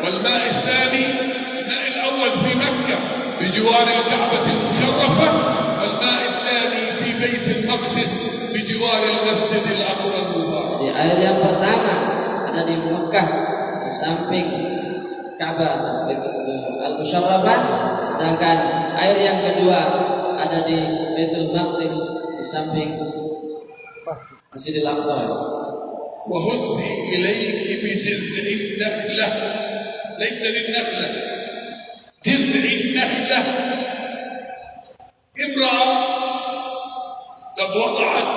والماء الثاني الماء الأول في مكة بجوار الكعبة المشرفة والماء الثاني في بيت المقدس بجوار المسجد الأقصى المبارك. Jadi air yang pertama ada di Mekah di samping Ka'bah Al-Musharrafah, sedangkan air yang kedua ada di Baitul Maqdis di samping Masjidil Aqsa. وهزي إليك بجذع النخلة ليس للنخلة جذع النخلة. امرأة قد وضعت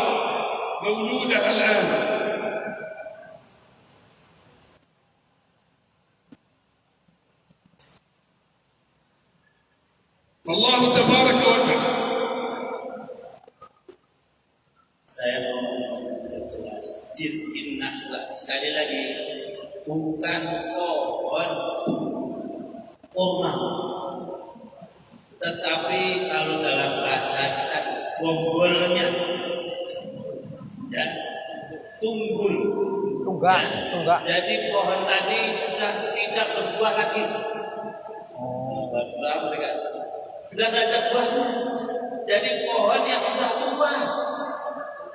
مولودها الآن والله تبارك وتعالى. Saya mau jelas. Jid'in nakhla, sekali lagi, bukan pohon kurma, tetapi kalau dalam bahasa kita bonggolnya, ya, tunggul. Tunggak, Ya. tunggak. Jadi pohon tadi sudah tidak berbuah lagi. Berbuah mereka sudah tidak ada buahnya. Jadi pohon yang sudah tua.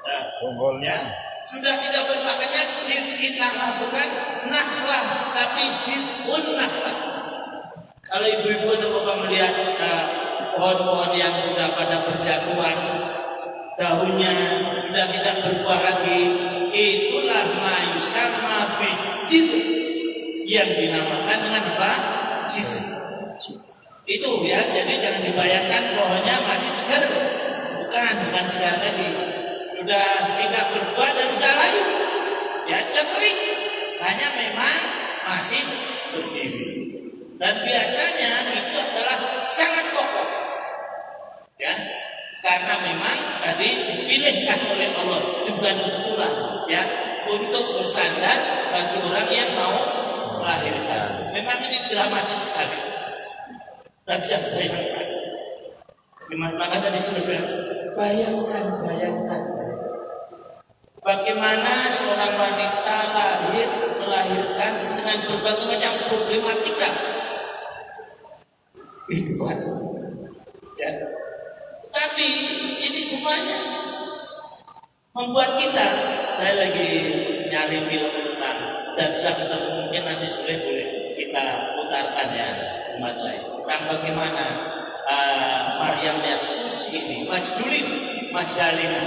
Nah, Bonggolnya. sudah tidak bermaknanya jid'in nakhlah, bukan nakhlah, tapi jid'un nakhlah. Kalau ibu-ibu atau bapak melihat pohon-pohon yang sudah pada berjatuhan, daunnya sudah tidak berbuah lagi, itulah mayusamma bijid, yang dinamakan dengan apa? Jid. Itu ya, jadi jangan dibayangkan pohonnya masih segar, bukan segar lagi. Sudah tidak berbuah dan sudah layu, ya sudah kering, hanya memang masih berdiri. Dan biasanya itu adalah sangat kokoh, ya, karena memang tadi dipilihkan oleh Allah, bukan kebetulan, ya, untuk bersandar bagi orang yang mau melahirkan. Memang ini dramatis sekali. Dan bisa bayangkan, maka tadi sudah bayangkan, bagaimana seorang wanita melahirkan dengan berbagai macam problematika. Itu aja. Ya. Tapi ini semuanya membuat kita, saya lagi nyari film tentang, dan sudah ketemu, mungkin nanti sore boleh kita putarkan ya umat lain, tentang bagaimana Maryam yang suci ini, Majjalina,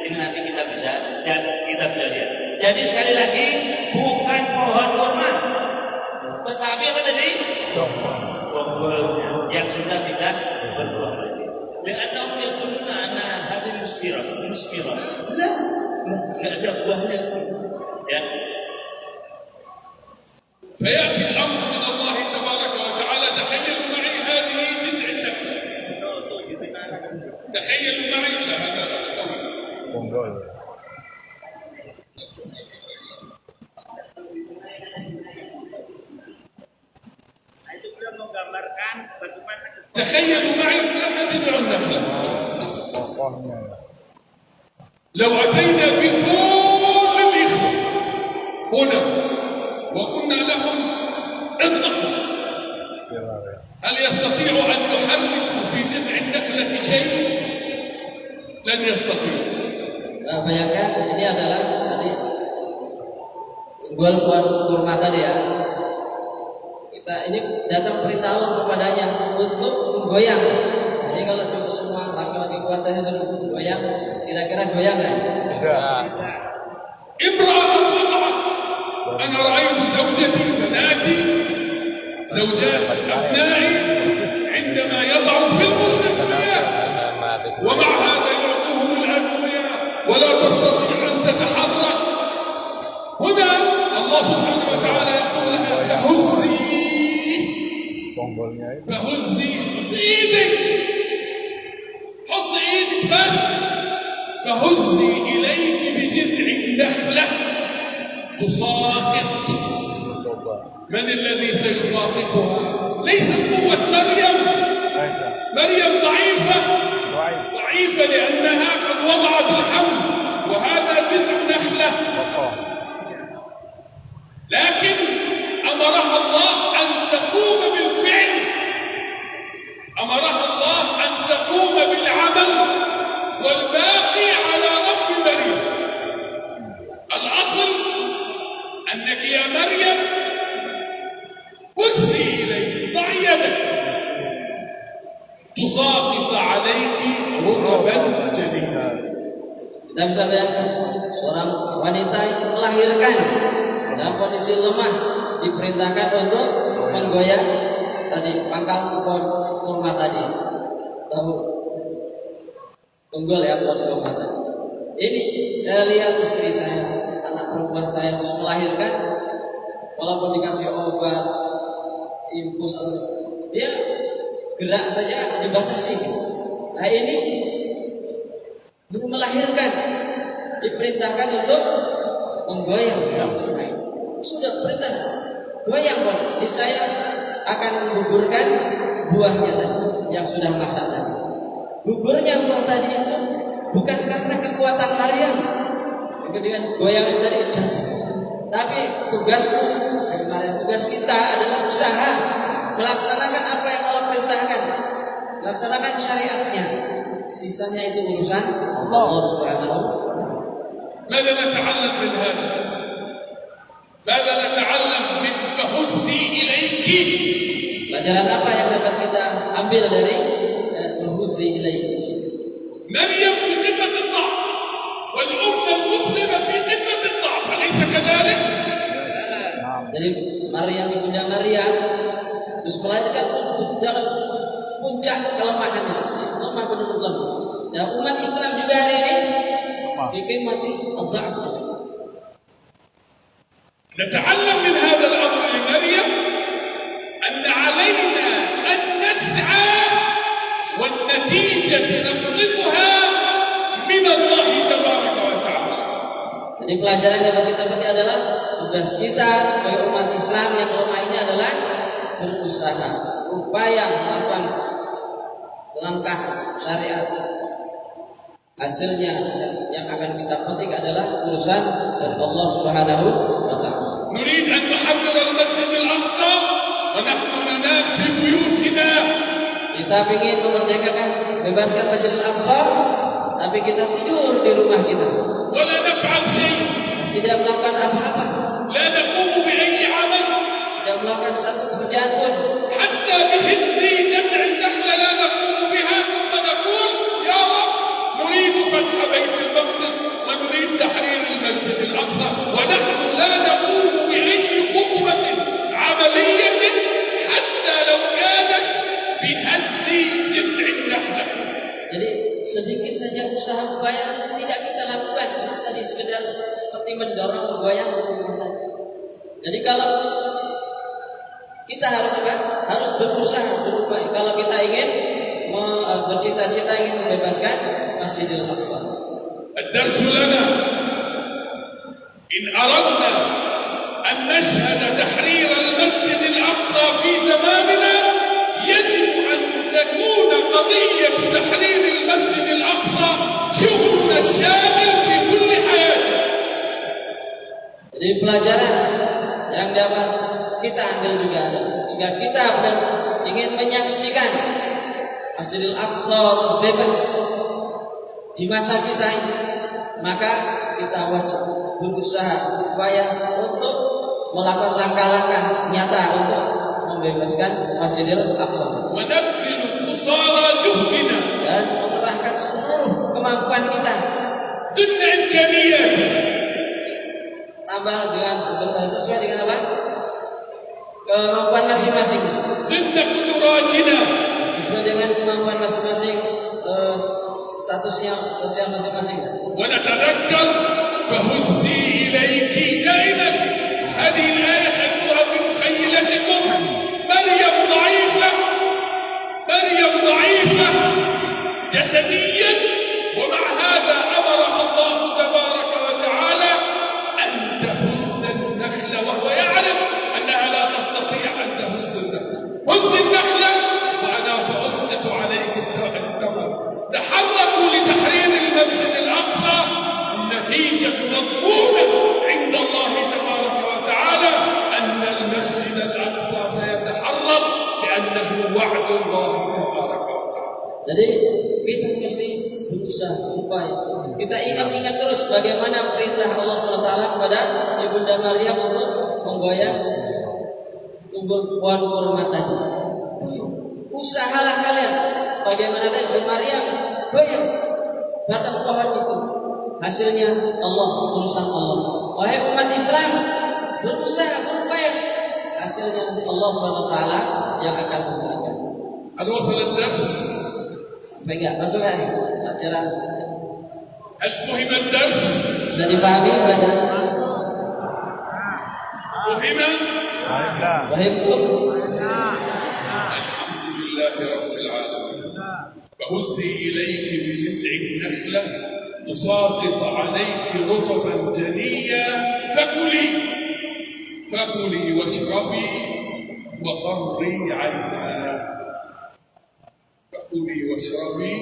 ini nanti kita bisa lihat. Jadi sekali lagi, bukan pohon kurma, tetapi apa tadi? Bonggolnya yang sudah tidak berbuah lagi. Lihatlah yakunna ana hadil musfirah. Nggak ada buahnya. Ya. فيأتي الأمر من الله تبارك وتعالى. تخيلوا معي هذه جذع النخلة. تخيلوا معي لا هذا طويل. Bonggol. تخيلوا معي هذا جذع النخلة. Pokoknya. لو أتينا بكل الإخوة هنا وقلنا لهم اطلقوا، هل يستطيعوا أن يحركوا في جذع النخلة شيء؟ لن يستطيعوا. Bayangkan ini adalah tadi tunggul pohon kurma tadi ya. Kita ini datang perintah Allah kepadanya untuk menggoyang. Jadi kalau semua laki-laki kuat saya sudah menggoyang, kira-kira Kira-kira goyang nggak? Tidak. امرأة وضعت أنا رأيت زوجتي بناتي زوجات أبنائي عندما يضعوا في المسلم ثياب ومع هذا يعطوهم الأدوية ولا تستطيع أن تتحرك. هنا الله سبحانه وتعالى يقول لها فهزي Bonggolnya itu. فهزي حط ايدك حط ايدك بس فهزي اليك بجذع النخله تساقط. Coba. من الذي سيساقطها؟ ليست قوه مريم. Aisyah. مريم ضعيفه Baik. ضعيفه لانها قد وضعت الحمل وهذا جذع نخله، Kokoh. لكن امرها الله ان تقوم بالفعل، امرها الله ان تقوم بالعمل والباقي على رب مريم. الاصل انك يا مريم هزي اليك ضعي يدك تساقط عليك رطبا جنينا. Kita bisa bayangkan seorang wanita yang melahirkan dalam kondisi lemah diperintahkan untuk menggoyang tadi pangkal pohon kurma tadi. Tahu? Tunggul ya pohon kurma tadi. Ini saya lihat istri saya, anak perempuan saya harus melahirkan, walaupun dikasih obat, infus, dia gerak saja dibatasi. Nah ini belum melahirkan, diperintahkan untuk menggoyang. Sudah perintah goyang kok. Saya akan menggugurkan buahnya tadi yang sudah masak tadi. Gugurnya buah tadi itu bukan karena kekuatan Maryam dengan goyangan tadi jatuh, tapi tugasmu dari Maryam, tugas kita adalah usaha melaksanakan apa yang Allah perintahkan, laksanakan syariatnya. Sisanya itu urusan Allah Subhanahu wa taala. ماذا نتعلم من هذا؟ ماذا نتعلم من فهزي إليك؟ Pelajaran apa yang dapat kita ambil dari Huzzi ilaiki? مريم في قمة الضعف والأمة المسلمة في قمة الضعف، أليس كذلك؟ Jadi Maryam ibunda Maryam terus melahirkan dalam puncak kelemahannya, lemah benar-benar lemah. Dan umat Islam juga hari ini في قمة الضعف. نتعلم من هذا الأمر لمريم أن علينا أن نسعى والنتيجة نقطفها من الله تبارك وتعالى. Jadi pelajaran yang dapat kita petik adalah tugas kita sebagai umat Islam yang lemah ini adalah berusaha, upaya melakukan langkah syariat. Hasilnya yang akan kita petik adalah urusan dari Allah Subhanahu wa taala. نريد أن نحرر المسجد الأقصى ونحن ننام في بيوتنا. Kita ingin memerdekakan, bebaskan Masjidil Aqsa, tapi kita tidur di rumah kita. ولا نفعل شيء. Tidak melakukan apa-apa. لا نقوم بأي عمل. Tidak melakukan satu pekerjaan pun. حتى بهز جذع النخلة لا نقوم بها ثم نقول يا رب نريد فتح بيت المقدس ونريد تحرير المسجد الأقصى ونحن لا نقوم بأي خطوة عملية حتى لو كانت بهز جذع النخلة. Jadi sedikit saja usaha upaya tidak kita lakukan, bisa tadi sekedar seperti mendorong menggoyang rumah tadi. Jadi kalau kita harus berusaha berupaya kalau kita ingin bercita-cita ingin membebaskan Masjidil Aqsa. الدرس لنا إن أردنا أن نشهد تحرير المسجد الأقصى في زماننا يجب أن تكون قضية تحرير المسجد الأقصى شغلنا الشاغل في كل حياتنا. Jadi pelajaran yang dapat kita ambil juga adalah jika kita benar ingin menyaksikan Masjidil Aqsa terbebas di masa kita ini, maka kita wajib berusaha upaya untuk melakukan langkah-langkah nyata untuk membebaskan Masjidil Aqsa ونبذل قصارى جهدنا dan mengerahkan seluruh kemampuan kita ضمن إمكانياته. Tambah dengan sesuai dengan apa? Kemampuan masing-masing. ضمن قدراتنا. Sesuai dengan kemampuan masing-masing, statusnya sosial masing-masing. ونتذكر فهزي إليك دائما. هذه الآية خلوها في مخيلتكم. مريم ضعيفة جسديا، ومع هذا أمرها الله تبارك وتعالى أن تهز النخلة، وهو يعرف أنها لا تستطيع أن تهز النخلة. هز النخلة وأنا سأسقط عليك التمر. تحركوا لتحرير المسجد الأقصى. النتيجة مضمونة عند الله تبارك وتعالى أن المسجد الأقصى سيتحرر، لأنه وعد الله تبارك وتعالى. Jadi kita mesti berusaha, berupaya. Kita ingat-ingat terus bagaimana perintah Allah SWT kepada Ibunda Maryam untuk menggoyang tumbuh pohon kurma tadi. Usahalah kalian, sebagaimana tadi Maryam goyang batang pohon itu. Hasilnya Allah, urusan Allah. Wahai umat Islam, berusaha, berupaya. Hasilnya nanti Allah SWT yang akan memberikan. هل وصل الدرس؟ Sampai enggak masuk lagi pelajaran. هل فهم الدرس؟ Bisa dipahami pelajaran? فهم؟ Baiklah. Fahimtum? الحمد لله رب العالمين. فهزي إليك بجذع النخلة تساقط عليك رطبا جنيا فكلي واشربي وقري عينا. فكلي واشربي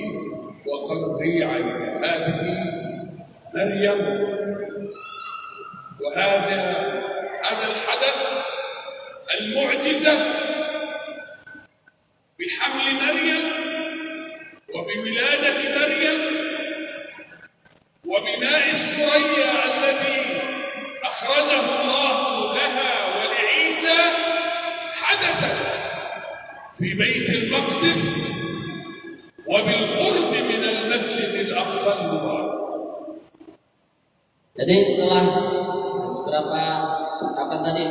وقري عينا. هذه مريم، وهذا الحدث المعجزة بحمل مريم وبولادة مريم وبماء السريا الذي أخرجه الله لها ولعيسى حدث في بيت المقدس وبالقرب من المسجد الأقصى المبارك. Jadi setelah beberapa tadi,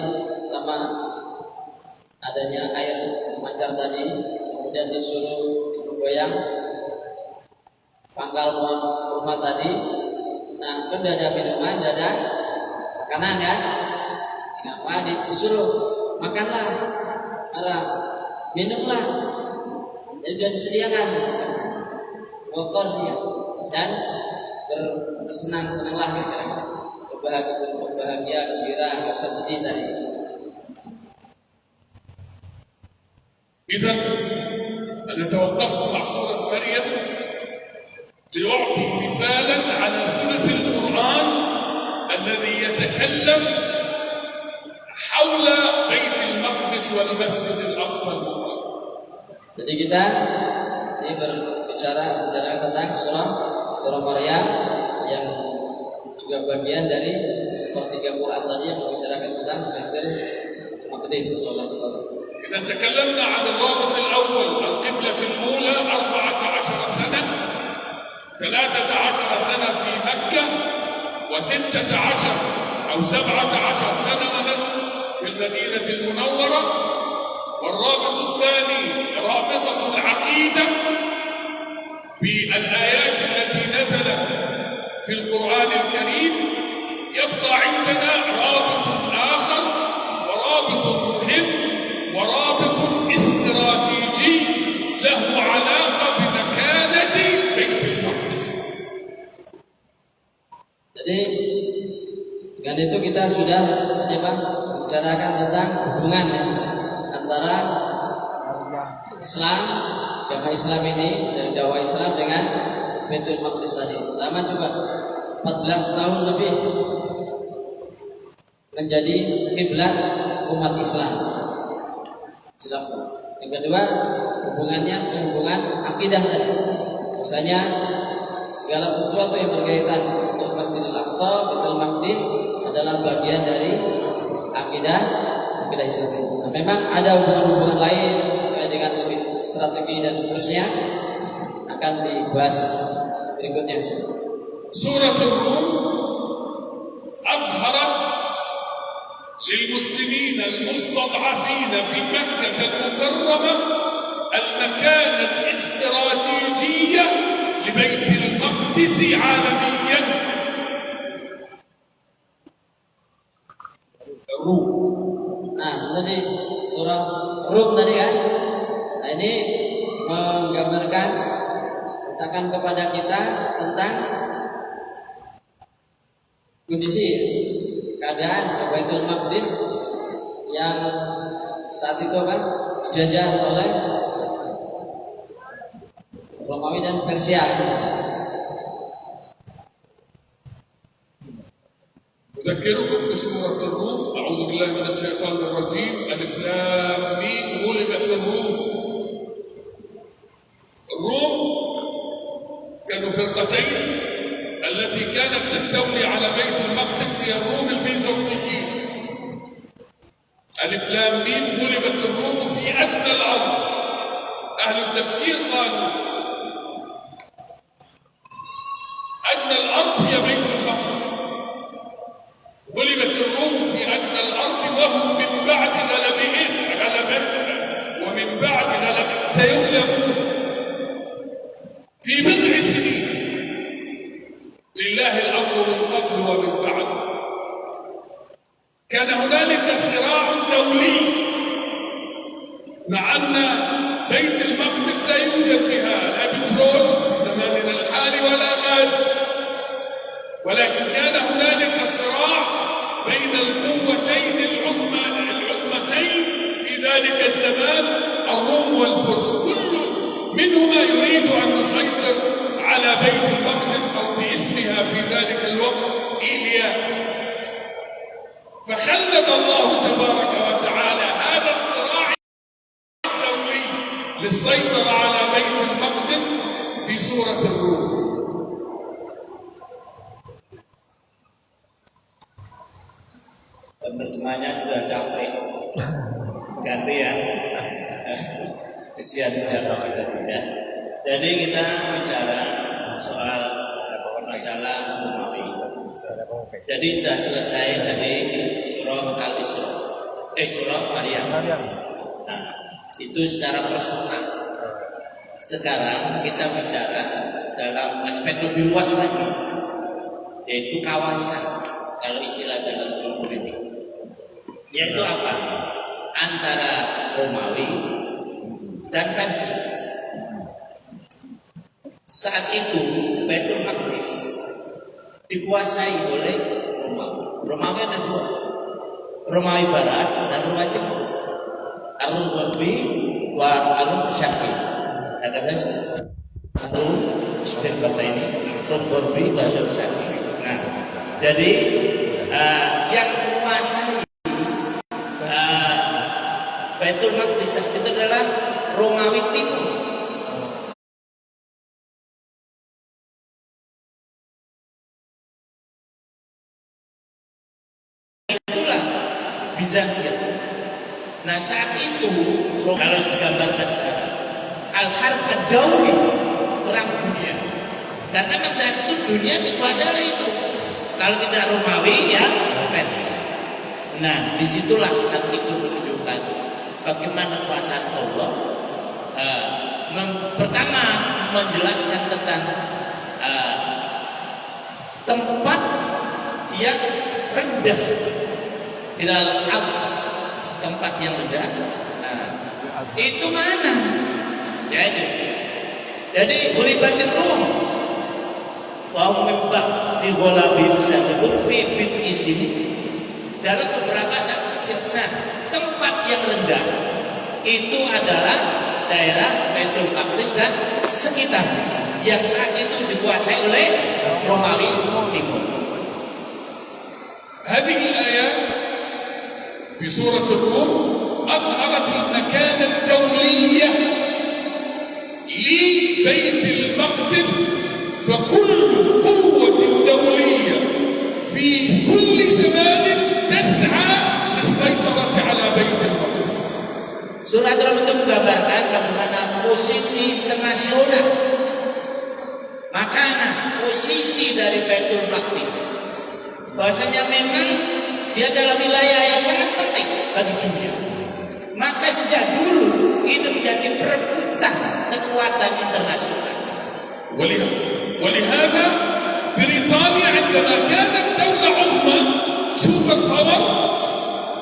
pertama adanya air memancar tadi, kemudian disuruh menggoyang pangkal pohon kurma tadi. Nah, kan ada minuman, ada makanan kan? Disuruh makanlah, minumlah. Jadi sudah disediakan motor dia dan bersenang-senanglah, berbahagia, gembira, nggak usah sedih tadi. إذا أنا توقفت مع سورة مريم لأعطي مثالا على ثلث القرآن الذي يتكلم حول بيت المقدس والمسجد الأقصى المبارك. Jadi kita ini berbicara tentang surah Maryam yang juga bagian dari sepertiga Quran tadi yang membicarakan tentang Baitul Maqdis sallallahu alaihi wasallam. إذا تكلمنا عن الرابط الأول القبلة الأولى 14 سنة، 13 سنة في مكة، و16 أو 17 سنة ونصف في المدينة المنورة. والرابط الثاني رابطة العقيدة بالآيات التي نزلت في القرآن الكريم. يبقى عندنا رابط آخر ورابط مهم ورابط استراتيجي له علاقة بمكانة بيت المقدس. Jadi dengan itu kita sudah membicarakan tentang hubungan antara Islam, agama Islam ini dari dakwah Islam dengan Baitul Maqdis tadi. Pertama coba 14 tahun lebih menjadi kiblat umat Islam. Jelas. Yang kedua, hubungannya dengan hubungan akidah tadi. Misalnya segala sesuatu yang berkaitan untuk Masjidil Aqsa, Baitul Maqdis adalah bagian dari akidah Islam. Nah, memang ada hubungan-hubungan lain dengan lebih strategi dan seterusnya akan dibahas berikutnya. سورة الروم أظهرت للمسلمين المستضعفين في مكة المكرمة المكان الاستراتيجي لبيت المقدس عالميا. الروم. Nah, tadi surah Rum tadi kan. Nah, ini menggambarkan, ceritakan kepada kita tentang kondisi keadaan Baitul Maqdis yang saat itu kan dijajah oleh Romawi dan Persia. أذكركم بسورة الروم. أعوذ بالله من الشيطان الرجيم. ألف لام ميم. غلبت الروم. الروم كانوا فرقتين، التي كانت تستولي على بيت المقدس هي الروم البيزنطيين. ألف لام ميم. غلبت الروم في أدنى الأرض. أهل التفسير قالوا أدنى الأرض هي بيت المقدس. غلبت الروم في أدنى الأرض وهم من بعد غلبهم ومن بعد غلبهم سيغلبون في بضع سنين. لله الأمر من قبل ومن بعد. كان هنالك صراع دولي، مع أن بيت المقدس لا يوجد بها لا بترول في زماننا الحالي ولا غاز، ولكن كان هنالك صراع بين القوتين العظمتين في ذلك الزمان، الروم والفرس. كل منهما يريد أن يسيطر على بيت المقدس أو باسمها في ذلك الوقت إيليا. فخلد الله تبارك وتعالى هذا الصراع الدولي للسيطرة على بيت المقدس في سورة الروم. Penerjemahnya sudah capek, ganti ya. Kesian Pak ya. Jadi kita bicara soal masalah Romawi. Jadi sudah selesai tadi surah Al-Isra, surah Maryam. Nah, itu secara personal. Sekarang kita bicara dalam aspek lebih luas lagi, yaitu kawasan. Kalau istilah dalam ilmu politik, yaitu apa? Antara Romawi dan Persia. Saat itu Baitul Maqdis dikuasai oleh Romawi. Romawi ada dua, Romawi Barat dan Romawi Timur. Arun Gharbi wa Arun Syarqi. Ada guys? Arun seperti kata ini, Arun Gharbi wa Syarqi. Nah, jadi yang menguasai Baitul Maqdis itu adalah Romawi Timur. Itulah Bizantium. Nah, saat itu kalau digambarkan sekarang Al-Harb ad-Dawli, perang dunia. Karena memang saat itu dunia dikuasai oleh itu. Kalau tidak Romawi ya Persia. Nah, disitulah saat itu menunjukkan bagaimana kuasa Allah. Pertama menjelaskan tentang tempat yang rendah di dalam alam, tempat yang rendah. Nah, itu mana? Jadi Ghulibatir Rum. Wahum membak di Ghalabi bisa disebut fibit isini dalam beberapa saat. Nah, tempat yang rendah itu adalah daerah Baitul Maqdis dan sekitarnya yang saat itu dikuasai oleh Romawi Timur. هذه الآيات في سورة الروم أظهرت المكان الدولي لبيت المقدس، فكل قوة دولية في كل زمان تسعى للسيطرة على بيت المقدس. Surat Rum itu menggambarkan bagaimana posisi internasional, makanan, posisi dari Baitul Maqdis. Bahwasanya memang dia adalah wilayah yang sangat penting bagi dunia. Maka sejak dulu ini menjadi perebutan kekuatan internasional. ولهذا بريطانيا عندما كانت دولة عظمى سوبر باور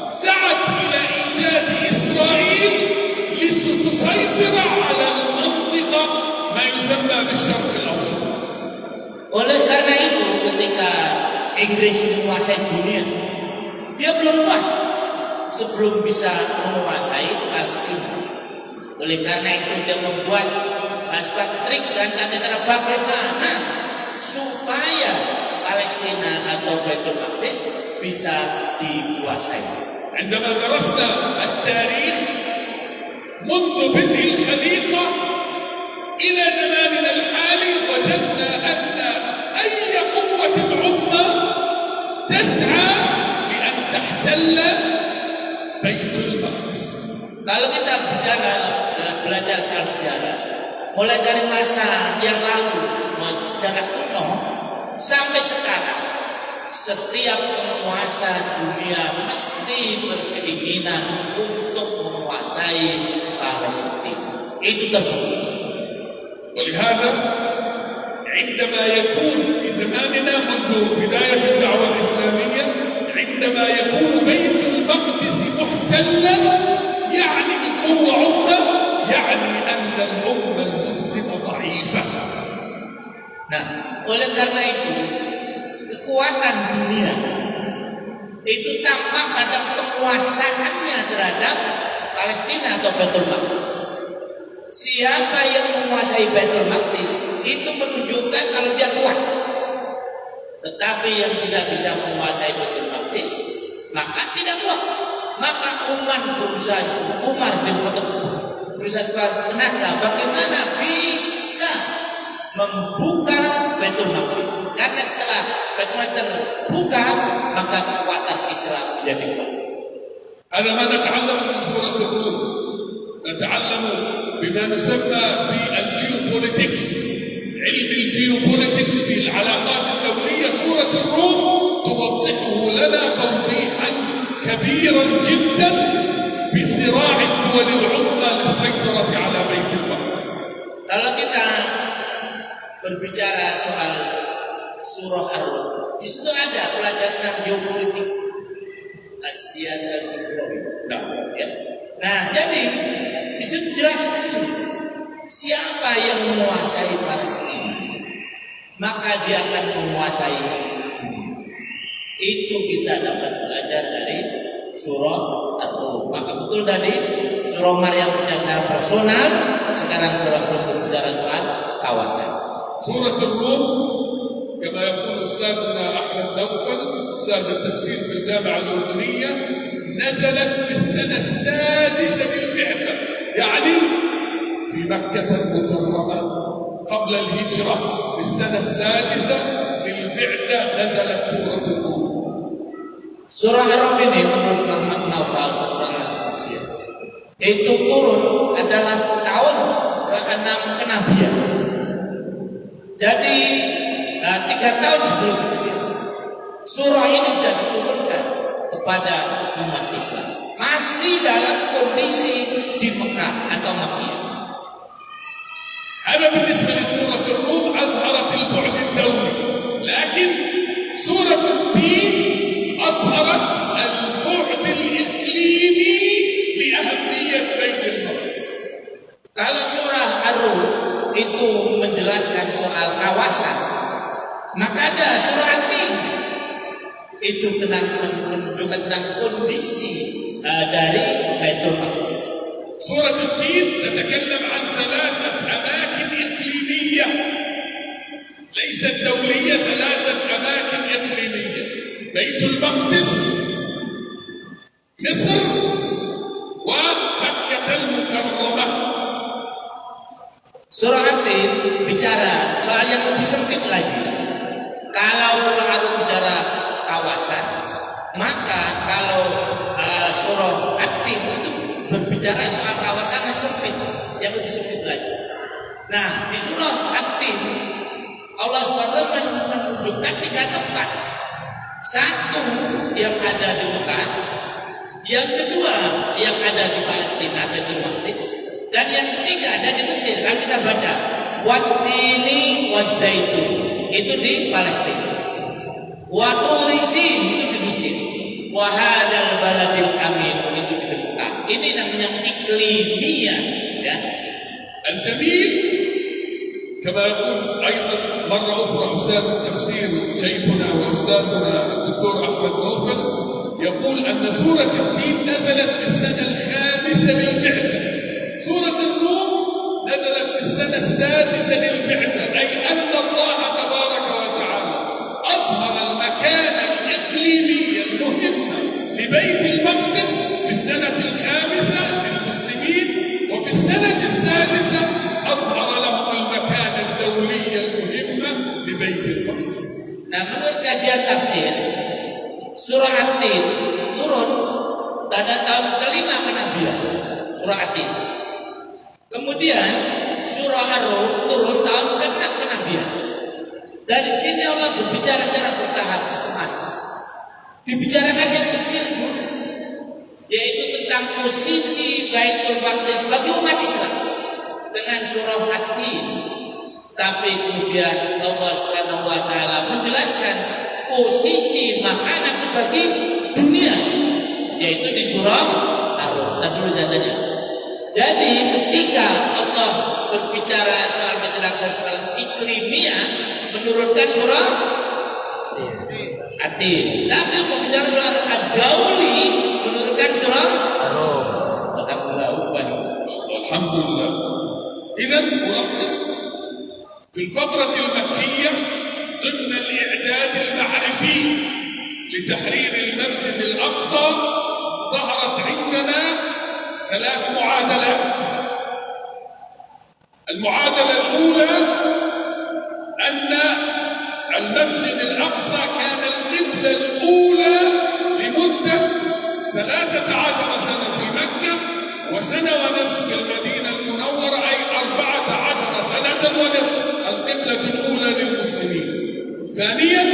سعت إلى إيجاد إسرائيل لتسيطر على المنطقة ما يسمى بالشرق الأوسط. Oleh karena itu ketika Inggris menguasai dunia, dia belum puas sebelum bisa menguasai Palestina. Oleh karena itu dia membuat trik dan cara bagaimana supaya Palestina atau Baitul Maqdis bisa dikuasai. عندما درسنا التاريخ منذ بدء الخليقة إلى زماننا الحالي وجدنا أن أي قوة عظمى تسعى لأن تحتل بيت المقدس. Kalau kita belajar soal sejarah, mulai dari masa yang lalu, sejarah kuno sampai sekarang, setiap penguasa dunia mesti berkeinginan untuk menguasai Palestina. Itu terbukti. ولهذا عندما يكون في زماننا منذ بداية الدعوة الإسلامية عندما يكون بيت المقدس محتلا يعني بقوة عظمى يعني أن الأمة المسلمة ضعيفة. Nah, oleh karena itu kekuatan dunia itu tampak pada penguasaannya terhadap Palestina atau Baitul Maqdis. Siapa yang menguasai Baitul Maqdis itu menunjukkan kalau dia kuat. Tetapi yang tidak bisa menguasai Baitul Maqdis maka tidak kuat. Maka Umar bin Khattab berusaha sekuat tenaga bagaimana bisa membuka Baitul Maqdis. Karena setelah Baitul Maqdis terbuka maka kekuatan Islam menjadi kuat. هذا ما نتعلم من سورة الروم. نتعلم بما نسمى بالجيوبوليتكس، علم الجيوبوليتكس في العلاقات الدولية. سورة الروم توضحه لنا توضيحا كبيرا جدا بصراع الدول العظمى للسيطرة على بيت المقدس. Kalau kita berbicara soal surah Ar-Rum, di situ ada pelajaran tentang geopolitik, Asia dan Nah, jadi di situ jelas sekali siapa yang menguasai Palestina, maka dia akan menguasai dunia. Itu kita dapat belajar dari surah Ar-Rum. Maka betul tadi surah Maryam bicara secara personal, sekarang surah Rum berbicara soal kawasan. سورة الروم كما يقول أستاذنا أحمد نوفل أستاذ التفسير في الجامعة الأردنية نزلت في السنة السادسة للبعثة، يعني في مكة المكرمة قبل الهجرة في السنة السادسة للبعثة نزلت سورة الروم. Surah Ar-Rum ini menurut Ahmad Naufal seorang ahli tafsir itu turun adalah tahun ke-6 kenabian. Jadi 3 tahun sebelum Hijriah surah ini sudah diturunkan kepada umat Islam masih dalam kondisi di Mekah atau Makkah. هذا بالنسبة لسورة الروم أظهرت البعد الدولي، لكن سورة التين أظهرت البعد الإقليمي لأهمية بيت المقدس. Kalau surah Ar-Rum itu menjelaskan soal kawasan, maka ada surah At-Tin itu menunjukkan tentang kondisi dari Baitul Maqdis. سورة التين تتكلم عن 3 أماكن إقليمية ليست دولية، 3 أماكن إقليمية: بيت المقدس، مصر، ومكة المكرمة. Surah At-Tin bicara soal yang lebih sempit lagi. Kalau surah Ar-Rum bicara kawasan, maka kalau surah At-Tin itu berbicara soal kawasan yang sempit, yang lebih sempit lagi. Nah, di surah At-Tin Allah SWT menunjukkan 3 tempat. Satu yang ada di Mekah, yang kedua yang ada di Palestina, Baitul Maqdis, dan yang ketiga ada di Mesir. Kan kita baca Wattini Wazzaitun itu di Palestina, wa Turi Sin itu di Mesir, wa hadzal baladil amin itu di Mekah. Ini namanya iklimiyah, ya. الجميل كما يقول أيضا مرة أخرى أستاذ التفسير شيخنا وأستاذنا الدكتور أحمد نوفل يقول أن سورة التين نزلت في السنة 5 للبعثة. سورة الروم نزلت في السنة 6 للبعثة، أي أن الله تبارك وتعالى أظهر المكانة الإقليمية المهمة لبيت المقدس في السنة 5 للمسلمين، وفي السنة 6 أظهر لهم المكانة الدولية المهمة لبيت المقدس. Nah, menurut kajian tafsir, surah At-Tin turun pada tahun ke-5 kenabian, surah At-Tin. Kemudian surah Ar-Rum turun tahun ke-6 kenabian. Dari sini Allah berbicara secara bertahap, sistematis. Dibicarakan yang kecil dulu, yaitu tentang posisi Baitul Maqdis bagi umat Islam dengan surah At-Tin. Tapi kemudian Allah Subhanahu wa taala menjelaskan posisi makanan bagi dunia, yaitu di surah Ar-Rum. Dan dulu saya tanya. Jadi ketika Allah berbicara soal Baitul Maqdis iklimiyah, menurunkan surah At-Tin. Tapi berbicara soal ad-dauli, menurunkan surah Ar-Rum. الحمد لله. إذا ملخص في الفترة المكية ضمن الإعداد المعرفي لتحرير المسجد الأقصى ظهرت عندنا 3 معادلات. المعادلة الأولى أن المسجد الأقصى كان القبلة الأولى لمدة 13 سنة في مكة، وسنة ونصف في المدينة المنورة، أي 14 سنة ونصف القبلة الأولى للمسلمين. ثانيا،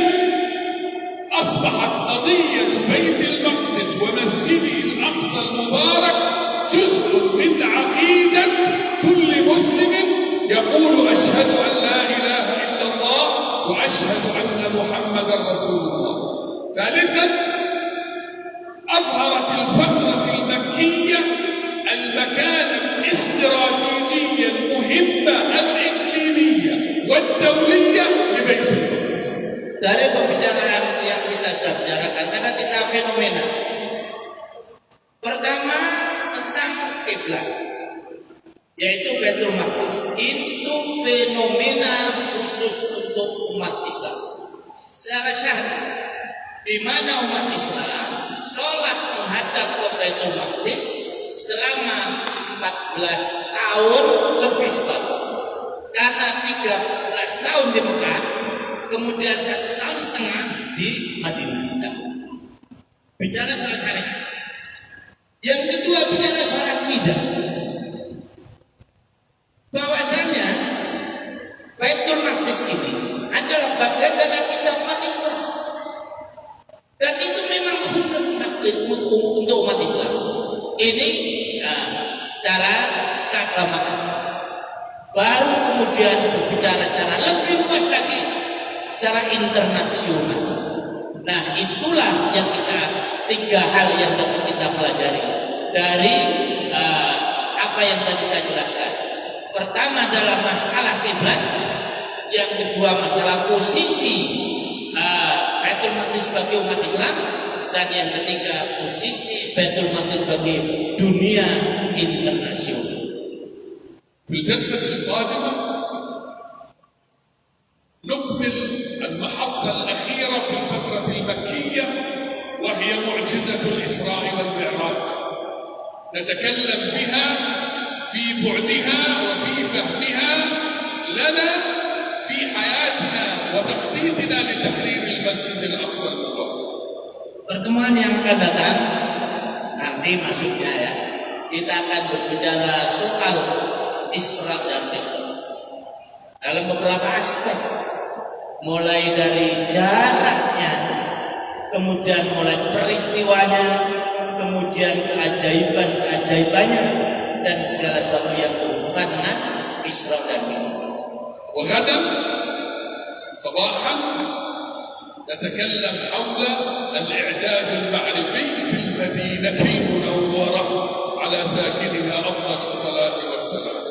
أصبحت قضية بيت المقدس ومسجده الأقصى المبارك جزء من عقيدة كل مسلم يقول أشهد أن لا إله إلا الله وأشهد أن محمدا رسول الله. ثالثا، أظهرت الفترة المكية المكانة الاستراتيجية المهمة الإقليمية والدولية لبيت المقدس. Dari pembicaraan yang kita sudah bicarakan ada 3 fenomena. Pertama tentang kiblat, yaitu Baitul Maqdis. Itu fenomena khusus untuk umat Islam. Secara syahid, di mana umat Islam sholat menghadap ke Baitul Maqdis selama 14 tahun lebih sebab. Karena 13 tahun di Mekah, kemudian 1,5 tahun di Madinah. Bicara soal syariat. Yang kedua bicara soal akidah. Bahwasanya Baitul Maqdis ini adalah bagian dari akidah umat Islam. Dan itu memang khusus untuk umat Islam. Ini secara keagamaan. Baru kemudian berbicara secara lebih luas lagi, secara internasional. Nah, itulah yang 3 hal yang dapat kita pelajari dari apa yang tadi saya jelaskan. Pertama adalah masalah kiblat, yang kedua masalah posisi Baitul Maqdis bagi umat Islam, dan yang ketiga posisi Baitul Maqdis bagi dunia internasional. في الجلسة القادمة نكمل المحطة الأخيرة في الفترة المكية، وهي معجزة الإسراء والمعراج. نتكلم بها في بعدها وفي فهمها لنا في حياتنا وتخطيطنا لتحرير المسجد الأقصى المبارك. Pertemuan yang akan datang nanti maksudnya ya, kita akan berbicara soal Isra dan Mi'raj dalam beberapa aspek, mulai dari jaraknya, kemudian mulai peristiwanya, kemudian keajaiban-keajaibannya, dan segala sesuatu yang berhubungan dengan Isra dan Mi'raj. وغدا صباحا نتكلم حول الإعداد المعرفي في المدينة المنورة على ساكنها أفضل الصلاة والسلام.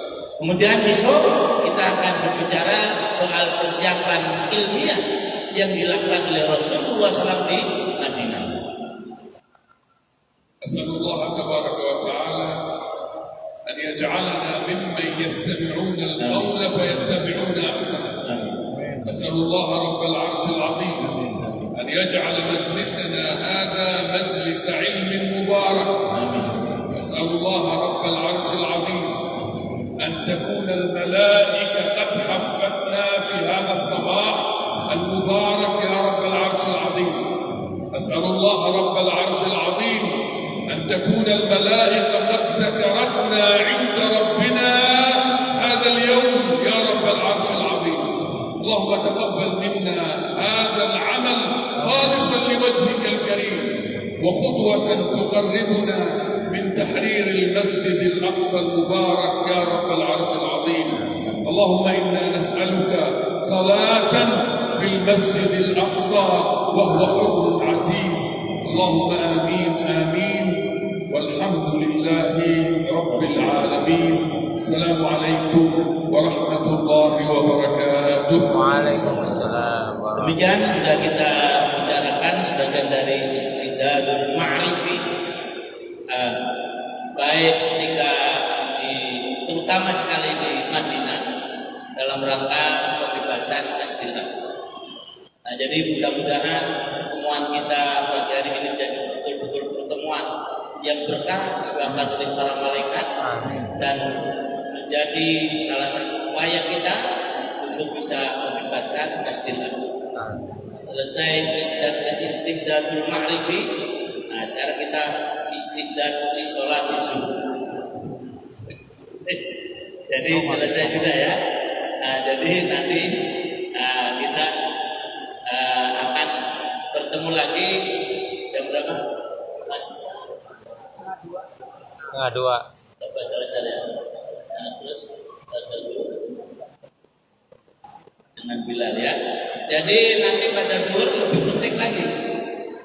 Kemudian besok kita akan berbicara soal persiapan ilmiah yang dilakukan oleh Rasulullah SAW di Madinah. أسأل الله تبارك وتعالى أن يجعلنا ممن يستمعون القول فيتبعون أحسنه. أسأل الله رب العرش العظيم أن يجعل مجلسنا هذا مجلس علم مبارك. أسأل الله رب العرش العظيم أن تكون الملائكة قد حفتنا في هذا الصباح المبارك يا رب العرش العظيم. أسأل الله رب العرش العظيم أن تكون الملائكة قد ذكرتنا عند ربنا هذا اليوم يا رب العرش العظيم. اللهم تقبل منا هذا العمل خالصا لوجهك الكريم، وخطوة تقربنا من تحرير المسجد الأقصى المبارك يا رب العرش العظيم. اللهم إنا نسألك صلاة في المسجد الأقصى وهو حر عزيز. اللهم آمين آمين والحمد لله رب العالمين. السلام عليكم ورحمة الله وبركاته. Waalaikumsalam. Demikian sudah kita bicarakan sebagian dari istidadul ma'rifi, baik ketika terutama sekali di Madinah dalam rangka pembebasan Masjidil Aqsa. Nah, jadi mudah-mudahan pertemuan kita pagi hari ini menjadi betul-betul pertemuan yang berkah diberikan oleh para malaikat dan menjadi salah satu upaya kita untuk bisa membebaskan Masjidil Aqsa. Selesai istidadul ma'rifi, nah sekarang kita istidad li sholat zuhur. Jadi selesai sudah ya. Nah, jadi nanti kita akan bertemu lagi jam berapa? Mas? 1:30. Coba selesai ya. Nah, terus dengan Bilal ya. Jadi nanti pada zuhur lebih penting lagi,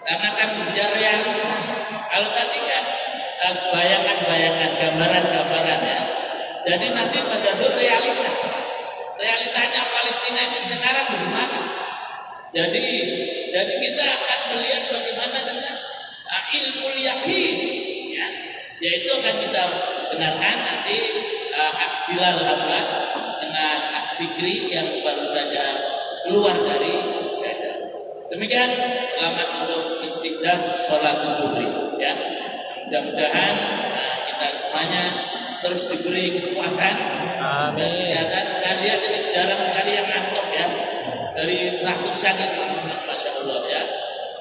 karena kan bicara realita. Kalau tadi kan bayangan-bayangan, gambaran-gambaran ya. Jadi nanti pada zuhur realita. Realitanya Palestina ini sekarang bagaimana? Jadi kita akan melihat bagaimana dengan ilmu yakin, ya. Yaitu akan kita dengarkan nanti Bilal Hamad dengan Fikri yang baru saja keluar dari Gaza. Demikian, selamat untuk istiqdah sholat zuhur ya. Mudah-mudahan kita semuanya terus diberi kekuatan dan kesehatan. Saya lihat ini jarang sekali yang ngantuk ya, dari ratusan itu, masya Allah ya.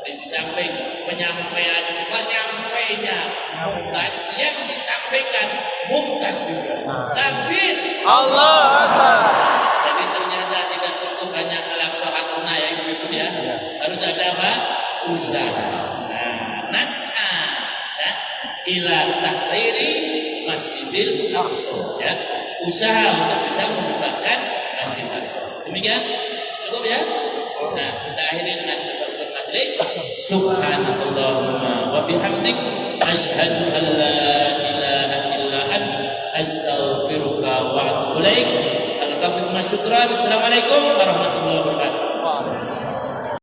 Di samping penyampainya mumtaz, yang disampaikan mumtaz juga. Takbir Allah Akbar. Jadi ternyata tidak cukup hanya Al-Aqsa Hatuna ya ibu-ibu ya. Harus ada apa? Usaha. Nas'a ya, ila tahriri Masjidil Aqsa ya. Usaha untuk bisa membebaskan Masjidil Aqsa. Demikian cukup ya. Nah, kita akhiri dengan majlis. Subhanallahumma wa bihamdik asyhadu an la ilaha illa anta astaghfiruka wa atubu ilaik. Alhamdulillah syukran. Assalamualaikum warahmatullahi wabarakatuh.